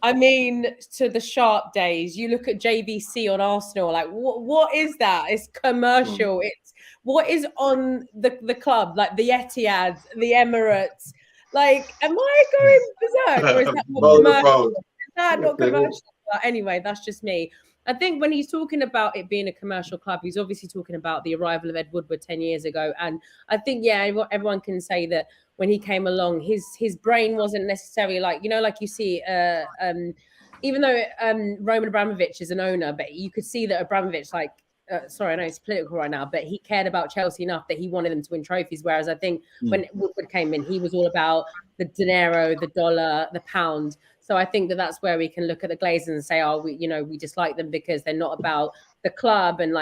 I mean, to the Sharp days, you look at JVC on Arsenal, what is that? It's commercial. It's what is on the club, the Etihad, the Emirates. Am I going berserk? Or is that not commercial? Is that not commercial? But anyway, that's just me. I think when he's talking about it being a commercial club, he's obviously talking about the arrival of Ed Woodward 10 years ago. And I think, everyone can say that when he came along, his brain wasn't necessarily like you see, even though Roman Abramovich is an owner, but you could see that Abramovich, sorry, I know it's political right now, but he cared about Chelsea enough that he wanted them to win trophies. Whereas I think when Woodward came in, he was all about the dinero, the dollar, the pound. So I think that's where we can look at the Glazers and say, we dislike them because they're not about the club and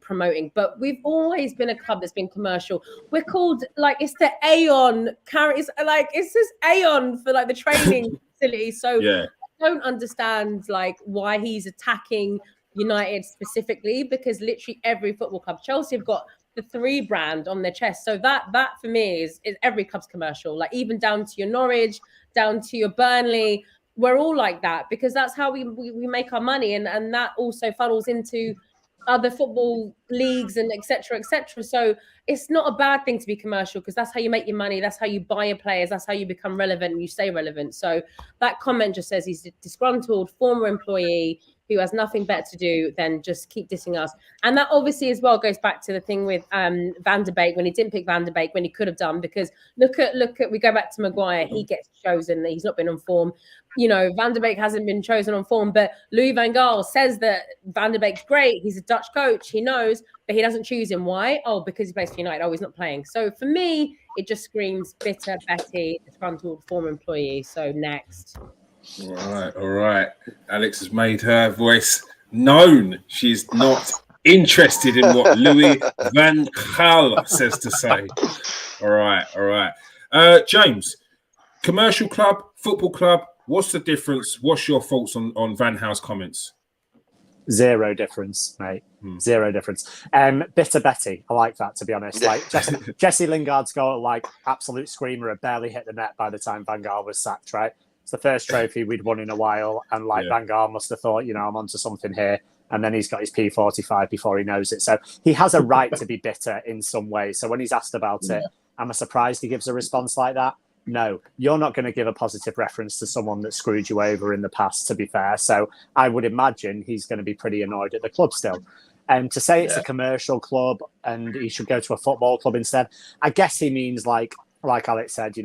promoting. But we've always been a club that's been commercial. We're called it's the Aon carries it's this Aon for the training facility. So I don't understand why he's attacking United specifically, because literally every football club, Chelsea have got the 3 brand on their chest. So that for me is every club's commercial, even down to your Norwich, down to your Burnley. We're all like that because that's how we make our money, and that also funnels into other football leagues and etc. So it's not a bad thing to be commercial because that's how you make your money. That's how you buy your players. That's how you become relevant and you stay relevant. So that comment just says he's a disgruntled former employee who has nothing better to do than just keep dissing us. And that obviously as well goes back to the thing with Van de Beek, when he didn't pick Van de Beek when he could have done, because look at we go back to Maguire, he gets chosen, he's not been on form. Van de Beek hasn't been chosen on form, but Louis van Gaal says that Van de Beek's great. He's a Dutch coach. He knows, but he doesn't choose him. Why? Oh, because he plays for United. Oh, he's not playing. So for me, it just screams bitter Betty, disgruntled former employee. So next. All right. Alex has made her voice known. She's not interested in what Louis van Gaal says to say. All right. James, commercial club, football club, what's the difference? What's your thoughts on Van Gaal's comments? Zero difference, mate. Zero difference. Bitter Betty. I like that, to be honest. Jesse Lingard's goal, absolute screamer, had barely hit the net by the time Van Gaal was sacked, right? It's the first trophy we'd won in a while, and Van Gaal must have thought, I'm onto something here. And then he's got his P45 before he knows it. So he has a right to be bitter in some way. So when he's asked about it, am I surprised he gives a response like that? No, you're not going to give a positive reference to someone that screwed you over in the past, to be fair. So I would imagine he's going to be pretty annoyed at the club still. And to say it's a commercial club and he should go to a football club instead, I guess he means like Alex said,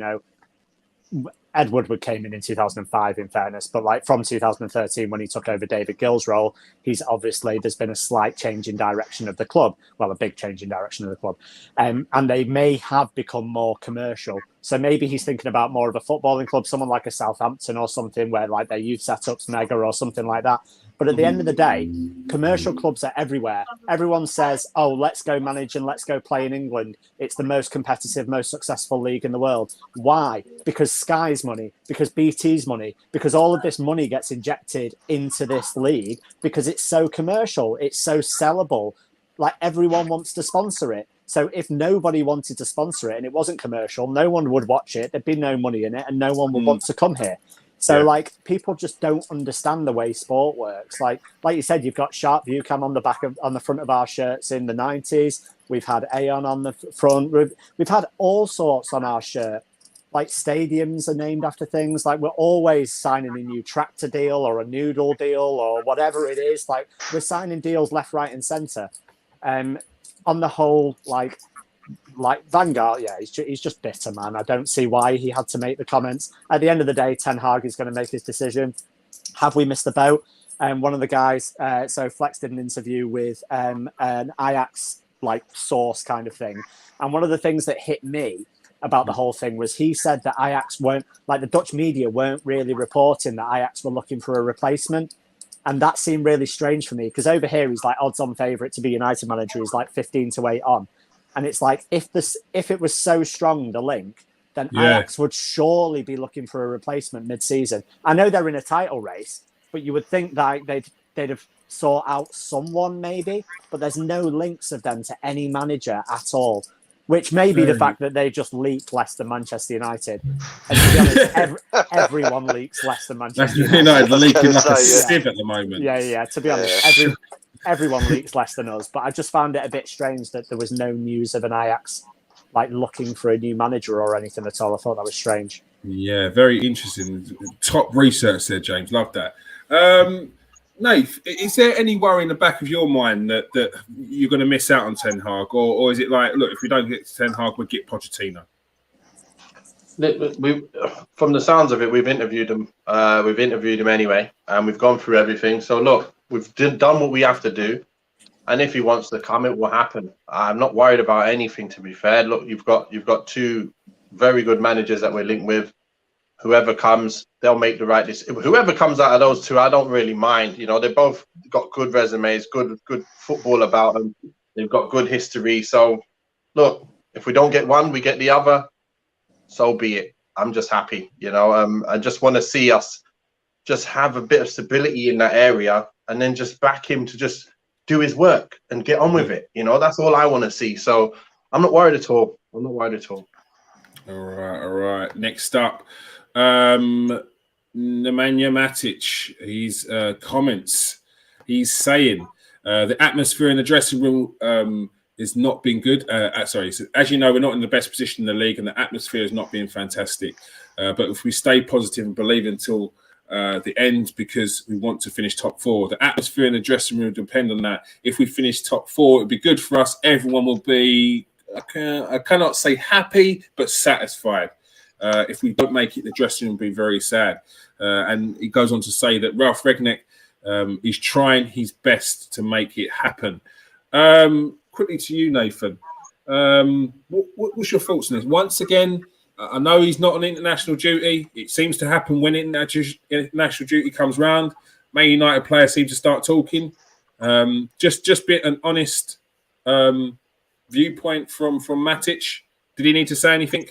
Ed Woodward came in 2005, in fairness, but from 2013, when he took over David Gill's role, there's been a slight change in direction of the club. Well, a big change in direction of the club. And they may have become more commercial. So maybe he's thinking about more of a footballing club, someone like a Southampton or something where their youth setup's mega or something like that. But at the end of the day, commercial clubs are everywhere. Everyone says, oh, let's go manage and let's go play in England. It's the most competitive, most successful league in the world. Why? Because Sky's money, because BT's money, because all of this money gets injected into this league because it's so commercial, it's so sellable. Everyone wants to sponsor it. So if nobody wanted to sponsor it and it wasn't commercial, no one would watch it. There'd be no money in it and no one would want to come here. So people just don't understand the way sport works. Like you said, you've got Sharp View Cam on the front of our shirts in the 90s. We've had Aon on the front. We've had all sorts on our shirt. Stadiums are named after things. We're always signing a new tractor deal or a noodle deal or whatever it is. We're signing deals left, right, and centre. On the whole, Van Gaal, he's just bitter, man. I don't see why he had to make the comments. At the end of the day, Ten Hag is going to make his decision. Have we missed the boat? One of the guys, Flex did an interview with an Ajax source kind of thing, and one of the things that hit me about the whole thing was he said that Ajax weren't, the Dutch media weren't really reporting that Ajax were looking for a replacement. And that seemed really strange for me because over here he's odds-on favourite to be United manager. He's 15-8 on, and it's if it was so strong the link, then Ajax would surely be looking for a replacement mid-season. I know they're in a title race, but you would think that they'd have sought out someone maybe, but there's no links of them to any manager at all. Which may be the fact that they just leak less than Manchester United. And to be honest, everyone leaks less than Manchester United. They're leaking like a sieve at the moment. Yeah. To be honest, everyone leaks less than us. But I just found it a bit strange that there was no news of an Ajax looking for a new manager or anything at all. I thought that was strange. Yeah, very interesting. Top research there, James. Love that. Nath, is there any worry in the back of your mind that you're going to miss out on Ten Hag, or is it like, look, if we don't get Ten Hag, we'll get Pochettino? We, from the sounds of it, we've interviewed him. We've interviewed him anyway, and we've gone through everything. So look, we've done what we have to do, and if he wants to come, it will happen. I'm not worried about anything. To be fair, look, you've got two very good managers that we're linked with. Whoever comes, they'll make the right decision. Whoever comes out of those two, I don't really mind. You know, they both got good resumes, good football about them. They've got good history. So look, if we don't get one, we get the other. So be it. I'm just happy, you know. I just want to see us just have a bit of stability in that area, and then just back him to just do his work and get on with it. You know, that's all I want to see. So I'm not worried at all. I'm not worried at all. All right. Next up, Nemanja Matic. His comments. He's saying the atmosphere in the dressing room has not been good. So as you know, we're not in the best position in the league, and the atmosphere has not been fantastic. But if we stay positive and believe until the end, because we want to finish top four, the atmosphere in the dressing room will depend on that. If we finish top four, it'll be good for us. Everyone will be, I cannot say happy, but satisfied. If we don't make it, the dressing room will be very sad. And he goes on to say that Ralph Rangnick is trying his best to make it happen. Quickly to you, Nathan. What's your thoughts on this? Once again, I know he's not on international duty. It seems to happen when international duty comes round. Man United players seem to start talking. Just be an honest viewpoint from Matic. Did he need to say anything?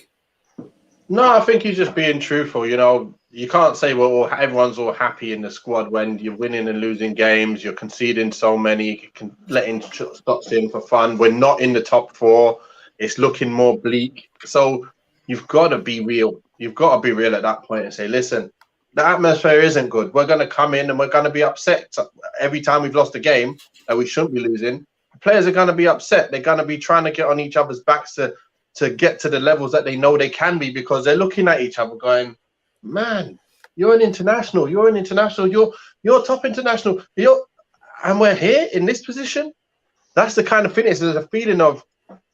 No, I think he's just being truthful. You know, you can't say, well, everyone's all happy in the squad when you're winning and losing games. You're conceding so many. You can let in shots in for fun. We're not in the top four. It's looking more bleak. So you've got to be real. You've got to be real at that point and say, listen, the atmosphere isn't good. We're going to come in and we're going to be upset every time we've lost a game that we shouldn't be losing. Players are going to be upset. They're going to be trying to get on each other's backs to get to the levels that they know they can be, because they're looking at each other going, man, you're an international, you're top international, and we're here in this position. That's the kind of thing. There's a feeling of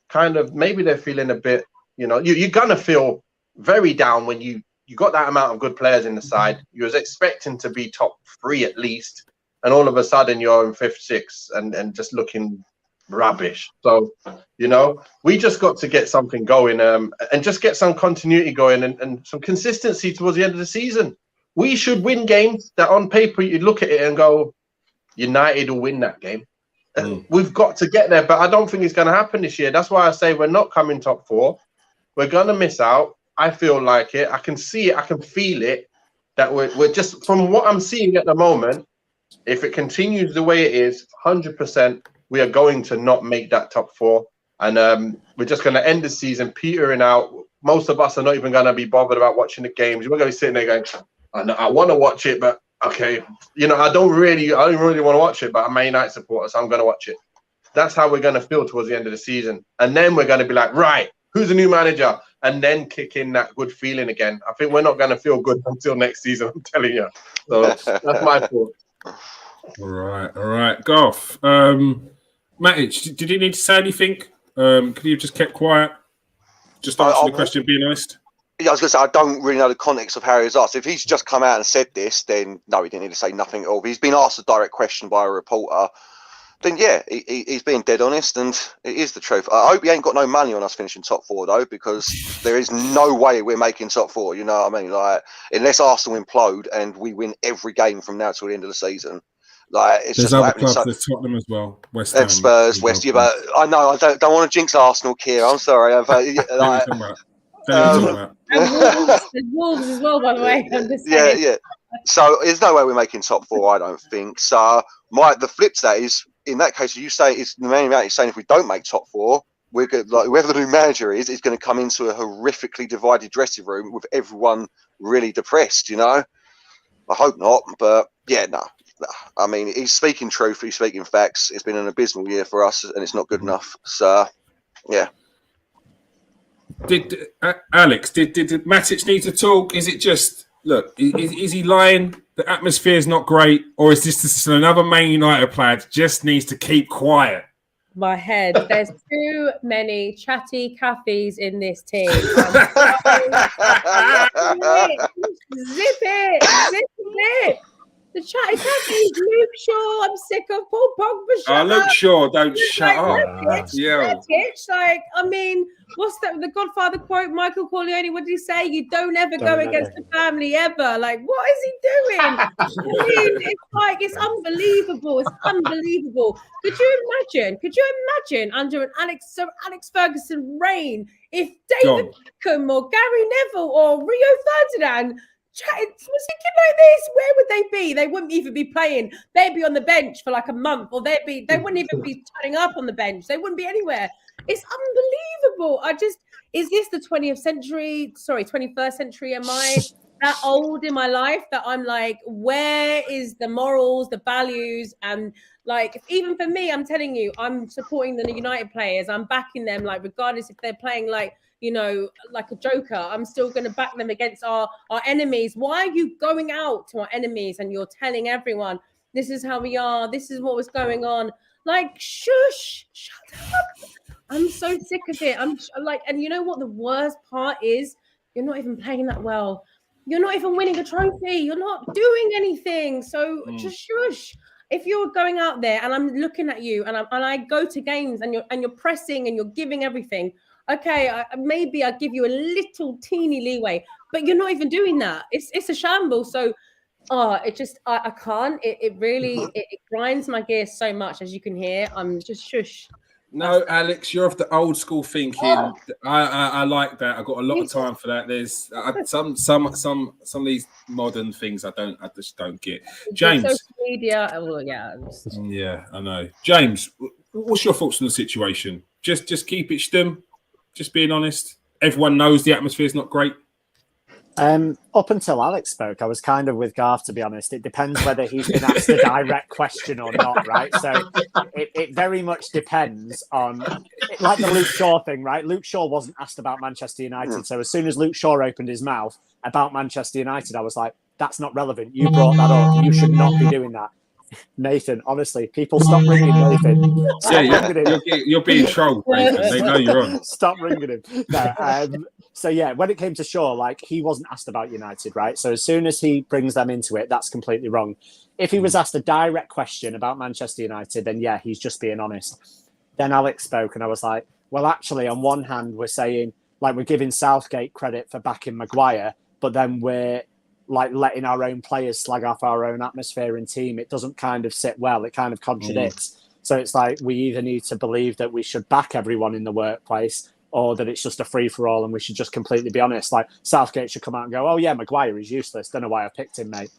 kind of, maybe they're feeling a bit, you know, you're going to feel very down when you got that amount of good players in the side. You was expecting to be top 3 at least, and all of a sudden you're in 5th, 6th and just looking rubbish. So, you know, we just got to get something going and just get some continuity going and some consistency towards the end of the season. We should win games that on paper you look at it and go, United will win that game. We've got to get there, but I don't think it's going to happen this year. That's why I say we're not coming top 4. We're going to miss out. I feel like it. I can see it. I can feel it, that we're just, from what I'm seeing at the moment, if it continues the way it is, 100%, we are going to not make that top 4. And we're just going to end the season petering out. Most of us are not even going to be bothered about watching the games. We're going to be sitting there going, I want to watch it, but okay. You know, I don't really want to watch it, but I'm a Man United supporter, so I'm going to watch it. That's how we're going to feel towards the end of the season. And then we're going to be like, right, who's the new manager? And then kick in that good feeling again. I think we're not going to feel good until next season, I'm telling you. So that's my thought. All right. Golf. Matic, did you need to say anything? Could you have just kept quiet? Just answer the question, be honest. Yeah, I was going to say, I don't really know the context of how he was asked. If he's just come out and said this, then no, he didn't need to say nothing at all. If he's been asked a direct question by a reporter, then yeah, he's being dead honest, and it is the truth. I hope he ain't got no money on us finishing top 4, though, because there is no way we're making top 4. You know what I mean? Like, unless Arsenal implode and we win every game from now till the end of the season. Like, it's there's just other clubs. There's Tottenham as well. West Ham, Spurs, West. Yeah, but I know I don't want to jinx Arsenal, Keir. I'm sorry. There's Wolves as well, by the way. Yeah. So there's no way we're making top 4. I don't think. So the flip to that is, in that case, you say it's the main amount. You're saying if we don't make top 4, we're good. Like, whoever the new manager is going to come into a horrifically divided dressing room with everyone really depressed. You know, I hope not, but yeah, no. I mean, he's speaking truth. He's speaking facts. It's been an abysmal year for us, and it's not good enough. So, yeah. Alex, did Matic need to talk? Is it just look, is he lying? The atmosphere is not great, or is this just another Man United player that just needs to keep quiet? My head. There's too many chatty Caffeys in this team. Zip it. The chatty Caffeys. Luke Shaw. I'm sick of Paul Pogba. Luke Shaw, don't shut up. Like, I mean, what's that? The Godfather quote, Michael Corleone. What did he say? You don't ever go against the family ever. Like, what is he doing? I mean, it's like, it's unbelievable. It's unbelievable. Could you imagine under an Alex Ferguson reign if David Beckham or Gary Neville or Rio Ferdinand was thinking like this? Where would they be? They wouldn't even be playing. They'd be on the bench for like a month, or they wouldn't even be turning up on the bench. They wouldn't be anywhere. It's unbelievable. Is this the 21st century? Am I that old in my life that I'm like, where is the morals, the values? And like, even for me, I'm telling you, I'm supporting the United players. I'm backing them, like, regardless if they're playing like, you know, like a joker, I'm still going to back them against our enemies. Why are you going out to our enemies and you're telling everyone, this is how we are, this is what was going on? Like, shush, shut up. I'm so sick of it. I'm like, and you know what the worst part is? You're not even playing that well. You're not even winning a trophy. You're not doing anything. So just shush. If you're going out there and I'm looking at you and I go to games and you're pressing and you're giving everything, okay, maybe I'll give you a little teeny leeway, but you're not even doing that. It's a shambles. So, it just I can't. It really grinds my gears so much, as you can hear. I'm just shush. No, Alex, you're of the old school thinking. I like that. I've got a lot of time for that. There's some of these modern things I just don't get. James, social media. Well, yeah. Yeah, I know. James, what's your thoughts on the situation? Just keep it stum. Just being honest. Everyone knows the atmosphere is not great. Up until Alex spoke, I was kind of with Garth, to be honest. It depends whether he's been asked a direct question or not, right? So it very much depends on, like the Luke Shaw thing, right? Luke Shaw wasn't asked about Manchester United. So as soon as Luke Shaw opened his mouth about Manchester United, I was like, that's not relevant. You brought that up. You should not be doing that. Nathan, honestly, people stop ringing Nathan. You're being trolled, Nathan. They know you're on. Stop ringing him. No, so yeah, when it came to Shaw, like, he wasn't asked about United, right? So as soon as he brings them into it, that's completely wrong. If he was asked a direct question about Manchester United, then yeah, he's just being honest. Then Alex spoke and I was like, well, actually, on one hand, we're saying, like, we're giving Southgate credit for backing Maguire, but then we're like letting our own players slag off our own atmosphere and team. It doesn't kind of sit well. It kind of contradicts. So it's like, we either need to believe that we should back everyone in the workplace, or that it's just a free-for-all and we should just completely be honest. Like, Southgate should come out and go, oh yeah, Maguire is useless. Don't know why I picked him, mate.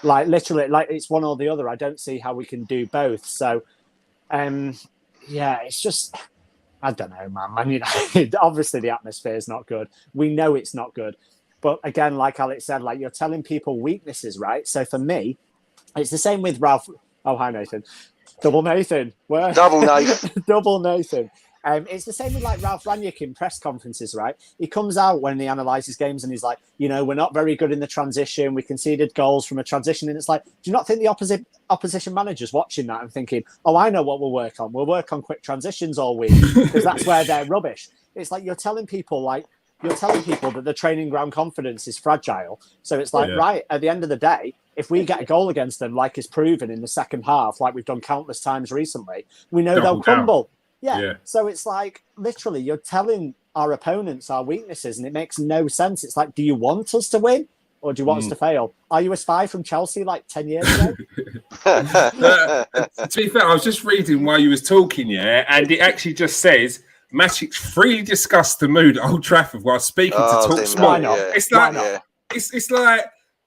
Like, literally, like, it's one or the other. I don't see how we can do both. So, yeah, it's just, I don't know, man. I mean, obviously the atmosphere is not good. We know it's not good. But again, like Alex said, like, you're telling people weaknesses, right? So for me, it's the same with Ralph. Oh, hi, Nathan. Double Nathan. Where? Double Nathan. Double Nathan. It's the same with like Ralph Rangnick in press conferences, right? He comes out when he analyses games and he's like, you know, we're not very good in the transition. We conceded goals from a transition. And it's like, do you not think the opposition managers watching that and thinking, oh, I know what we'll work on. We'll work on quick transitions all week because that's where they're rubbish. It's like you're telling people that the training ground confidence is fragile. So it's like, right, at the end of the day, if we get a goal against them, like is proven in the second half, like we've done countless times recently, we know they'll crumble. Yeah. So it's like, literally, you're telling our opponents our weaknesses, and it makes no sense. It's like, do you want us to win, or do you want us to fail? Are you a spy from Chelsea like 10 years ago? To be fair, I was just reading while you was talking, and it actually just says, Matic freely discussed the mood at Old Trafford while speaking to TalkSport. Yeah.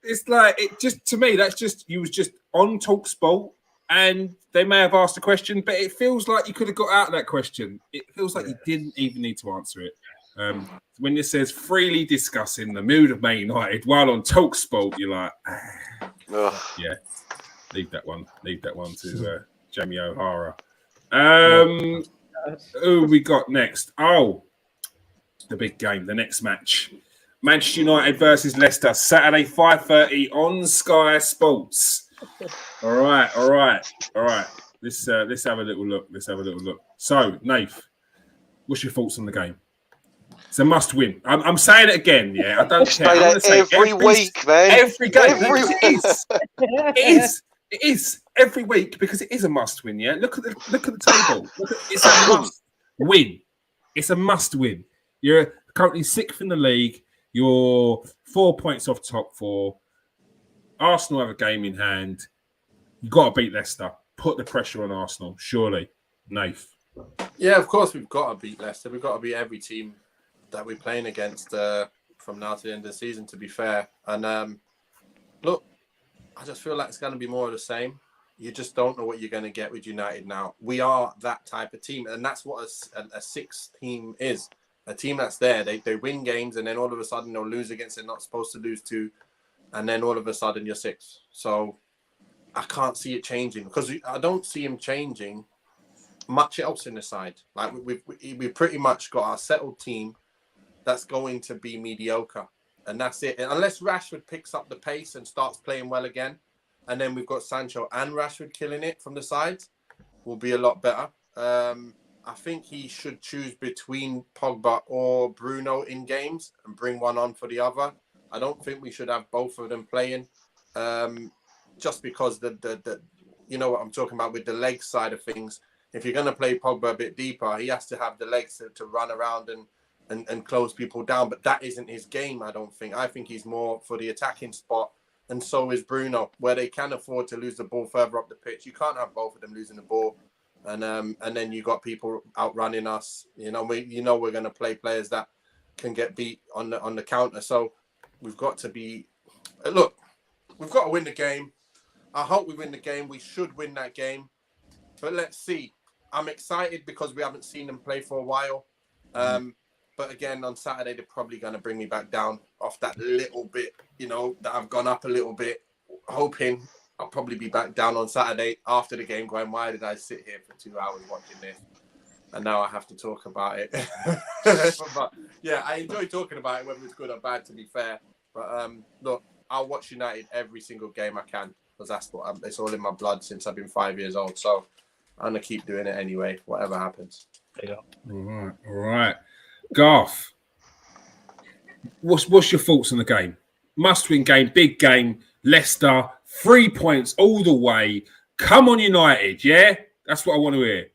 It's like it just, to me, that's just, you was just on TalkSport. And they may have asked a question, but it feels like you could have got out of that question. It feels like you didn't even need to answer it. When it says freely discussing the mood of Man United while on TalkSport, you're like, yeah, leave that one to Jamie O'Hara. Who we got next? Oh, the big game, the next match. Manchester United versus Leicester, Saturday 5:30 on Sky Sports. All right. Let's have a little look. So, Nath, what's your thoughts on the game? It's a must-win. I'm saying it again. Yeah, I don't care. I'm gonna say every week, man. Every game. Every It is every week because it is a must-win. Yeah, look at the table. It's a must-win. It's a must-win. You're currently 6th in the league. You're 4 points off top 4. Arsenal have a game in hand. You've got to beat Leicester. Put the pressure on Arsenal, surely. Nath. Yeah, of course we've got to beat Leicester. We've got to beat every team that we're playing against from now to the end of the season, to be fair. And look, I just feel like it's going to be more of the same. You just don't know what you're going to get with United now. We are that type of team, and that's what a 6 team is. A team that's there, they win games, and then all of a sudden they'll lose against they're not supposed to lose to, and then all of a sudden you're 6th. So I can't see it changing because I don't see him changing much else in the side. Like we've pretty much got our settled team that's going to be mediocre, and that's it. And unless Rashford picks up the pace and starts playing well again, and then we've got Sancho and Rashford killing it from the sides, will be a lot better. I think he should choose between Pogba or Bruno in games and bring one on for the other. I don't think we should have both of them playing, just because the you know what I'm talking about with the leg side of things. If you're going to play Pogba a bit deeper, he has to have the legs to run around and close people down. But that isn't his game, I don't think. I think he's more for the attacking spot. And so is Bruno, where they can afford to lose the ball further up the pitch. You can't have both of them losing the ball. And then you got people outrunning us. You know, we're going to play players that can get beat on the counter. So we've got to be... Look, we've got to win the game. I hope we win the game. We should win that game. But let's see. I'm excited because we haven't seen them play for a while. But again, on Saturday, they're probably going to bring me back down off that little bit, you know, that I've gone up a little bit, hoping I'll probably be back down on Saturday after the game going, why did I sit here for 2 hours watching this? And now I have to talk about it. But yeah, I enjoy talking about it, whether it's good or bad, to be fair. But look, I'll watch United every single game I can because that's what it's all in my blood since I've been 5 years old. So I'm going to keep doing it anyway, whatever happens. Yeah. All right. Garth, what's your thoughts on the game? Must-win game, big game. Leicester, 3 points all the way. Come on, United, yeah? That's what I want to hear.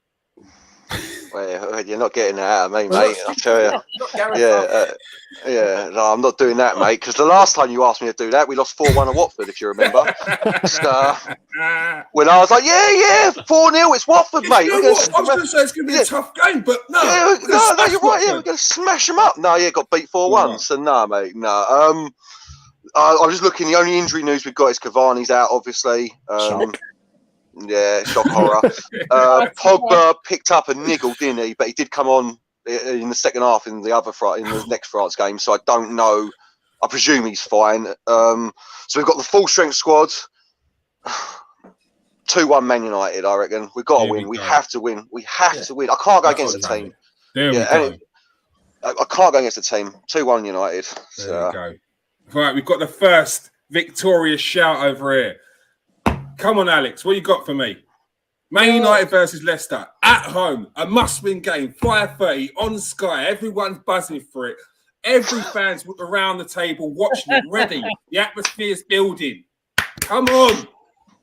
Well, you're not getting that out of me, mate. I'll tell you. No, I'm not doing that, mate. Because the last time you asked me to do that, we lost 4-1 at Watford, if you remember. So, when I was like, 4-0, it's Watford, mate. I was going to say it's going to be a tough game, but no. No, you're right. Yeah, we're going to smash them up. No, got beat 4-1. So no, mate, no. I was just looking. The only injury news we've got is Cavani's out, obviously. Yeah, shock horror. Pogba picked up a niggle, didn't he? But he did come on in the second half in the next France game. So I don't know. I presume he's fine. So we've got the full strength squad. 2-1 Man United, I reckon. We've got to win. We have to win. We have to win. I can't go against the team. There we go. I can't go against the team. 2-1 United. There we go. Right, we've got the first victorious shout over here. Come on, Alex. What you got for me? Man United versus Leicester at home. A must-win game. 5:30 on Sky. Everyone's buzzing for it. Every fan's around the table watching it, ready. The atmosphere's building. Come on,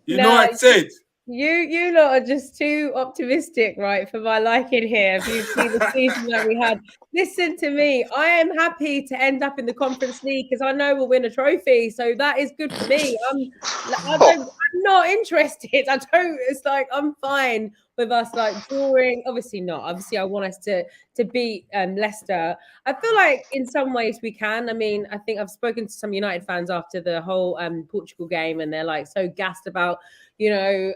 United. You lot are just too optimistic, right, for my liking here. If you see the season that we had, listen to me. I am happy to end up in the Conference League because I know we'll win a trophy. So that is good for me. I'm not interested. It's like I'm fine with us like drawing. Obviously not. Obviously, I want us to beat Leicester. I feel like in some ways we can. I mean, I think I've spoken to some United fans after the whole Portugal game, and they're like so gassed about, you know,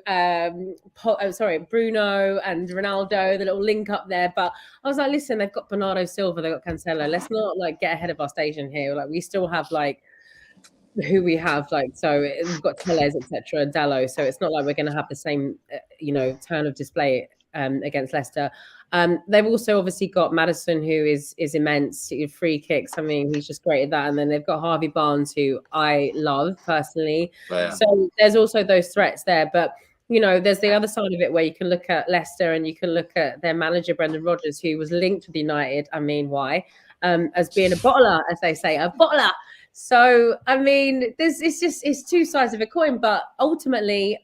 Bruno and Ronaldo, the little link up there. But I was like, listen, they've got Bernardo Silva, they've got Cancelo. Let's not like get ahead of our station here. Like we still have like who we have, like, so we've got Telles, etc., Dallo. So it's not like we're going to have the same, turn of display against Leicester. They've also obviously got Maddison, who is immense. Free kicks, I mean, he's just great at that. And then they've got Harvey Barnes, who I love personally. So there's also those threats there. But, there's the other side of it where you can look at Leicester and you can look at their manager, Brendan Rodgers, who was linked with United. I mean, why? As being a bottler, as they say, a bottler. So, I mean, it's two sides of a coin. But ultimately,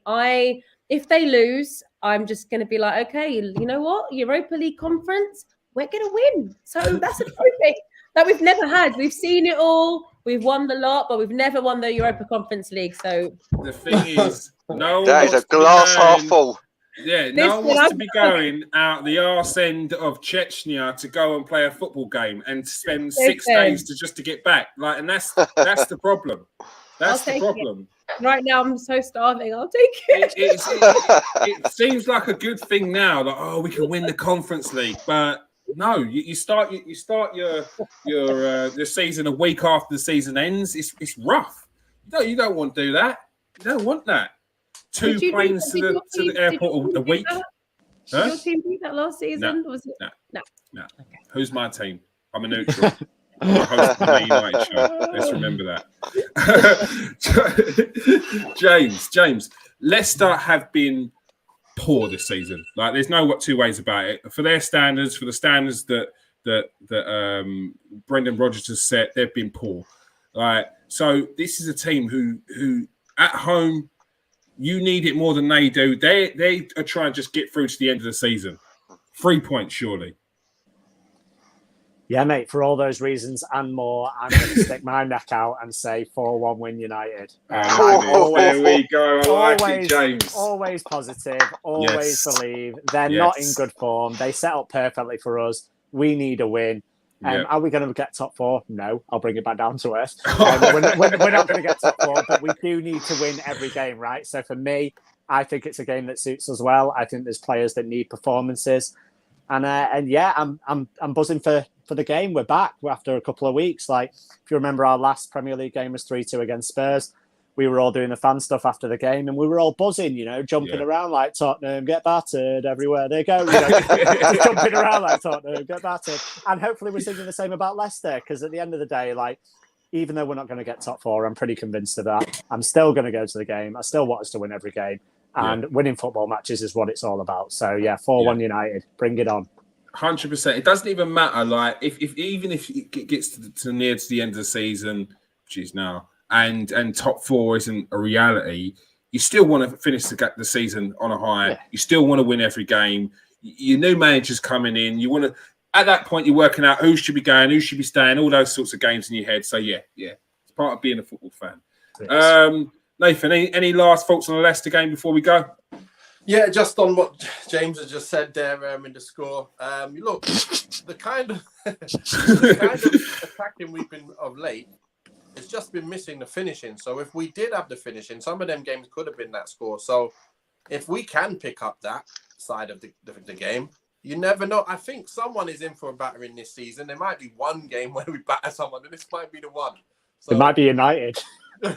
if they lose, I'm just going to be like, okay, you know what? Europa League conference, we're going to win. So that's a trophy that we've never had. We've seen it all. We've won the lot, but we've never won the Europa Conference League. So the thing is, that is a glass half full. Yeah, no one wants to be going out the arse end of Chechnya to go and play a football game and spend 6 days to get back. And that's the problem. That's the problem. Right now, I'm so starving. I'll take it. It seems like a good thing now that we can win the Conference League, but no, you start your season a week after the season ends. It's rough. No, you don't want to do that. You don't want that. 2 planes to the airport a week. Did your team beat that last season? No. Okay. Who's my team? I'm a neutral. I'm the host of the Man United show. Let's remember that. James, Leicester have been poor this season. There's no two ways about it. For their standards, for the standards that Brendan Rodgers has set, they've been poor. So this is a team who at home, you need it more than they do. They are trying to just get through to the end of the season. 3 points, surely. Yeah, mate, for all those reasons and more, I'm going to stick my neck out and say 4-1 win United. There we go. I like it, James. Always positive, always believe. They're not in good form. They set up perfectly for us. We need a win. Are we going to get top 4? No, I'll bring it back down to earth. We're not going to get top 4, but we do need to win every game, right? So for me, I think it's a game that suits us well. I think there's players that need performances. And yeah, I'm buzzing for the game. We're back after a couple of weeks. If you remember, our last Premier League game was 3-2 against Spurs. We were all doing the fan stuff after the game, and we were all buzzing, jumping around like Tottenham, get battered everywhere they go, just jumping around like Tottenham, get battered. And hopefully we're thinking the same about Leicester, because at the end of the day, even though we're not going to get top 4, I'm pretty convinced of that. I'm still going to go to the game. I still want us to win every game. And winning football matches is what it's all about. So, 4-1 United. Bring it on. 100%. It doesn't even matter. If it gets to near to the end of the season, which is now, and top 4 isn't a reality, you still want to finish the season on a high. Yeah. You still want to win every game. Your new manager's coming in. You want to. At that point, you're working out who should be going, who should be staying, all those sorts of games in your head. So it's part of being a football fan. Yes. Nathan, any last thoughts on the Leicester game before we go? Yeah, just on what James has just said there in the score. Look, the kind of attacking we've been of late, it's just been missing the finishing. So if we did have the finishing, some of them games could have been that score. So if we can pick up that side of the game, you never know. I think someone is in for a battering this season. There might be one game where we batter someone, and this might be the one. So, it might be United. They're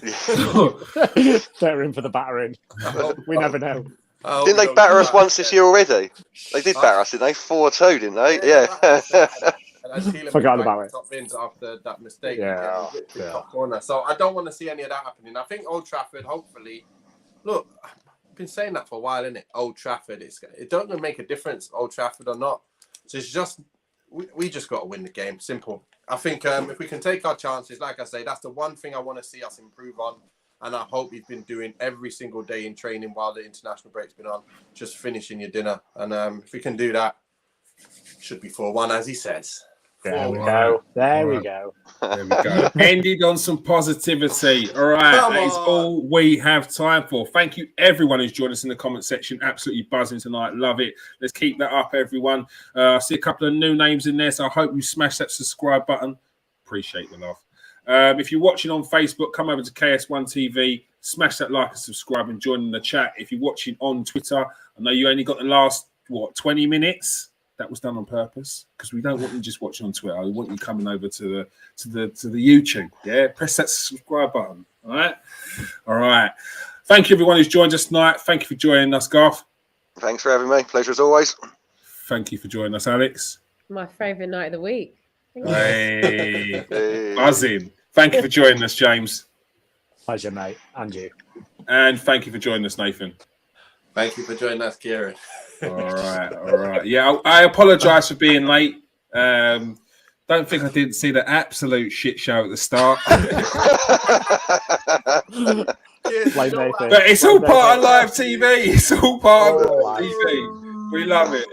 in for the battering. We never know. Didn't they batter us once this year already? They did batter us, didn't they? 4-2, didn't they? Yeah. Forgot about it. Top bins after that mistake. Top corner. So I don't want to see any of that happening. I think Old Trafford, hopefully, look, I've been saying that for a while, innit? Old Trafford, it don't make a difference, Old Trafford or not. So it's just, we just got to win the game. Simple. I think if we can take our chances, like I say, that's the one thing I want to see us improve on. And I hope we've been doing every single day in training while the international break's been on, just finishing your dinner. And if we can do that, should be 4-1, as he says. There we go. There we go. Ended on some positivity. All right. That is all we have time for. Thank you, everyone who's joined us in the comment section. Absolutely buzzing tonight. Love it. Let's keep that up, everyone. I see a couple of new names in there, so I hope you smash that subscribe button. Appreciate the love. If you're watching on Facebook, come over to KS1 TV, smash that like and subscribe and join in the chat. If you're watching on Twitter, I know you only got the last, 20 minutes. That was done on purpose because we don't want you just watching on Twitter. We want you coming over to the YouTube. Yeah, press that subscribe button. All right. Thank you, everyone who's joined us tonight. Thank you for joining us, Garth. Thanks for having me. Pleasure as always. Thank you for joining us, Alex. My favourite night of the week. Hey, buzzing. Thank you for joining us, James. Pleasure, mate. And you. And thank you for joining us, Nathan. Thank you for joining us, Kieran. All right. Yeah, I apologise for being late. Don't think I didn't see the absolute shit show at the start. But it's all part of live TV. It's all part of TV. We love it.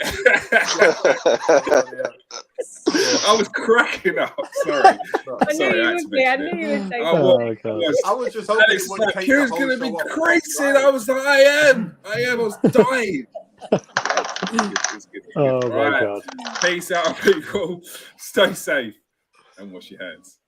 I was cracking up. Sorry. I knew you would be. I knew you would say I was just hoping Alex was like, Kieran's going to be crazy. I was like, I am. I was dying. Oh, my God. Peace out, people. Stay safe and wash your hands.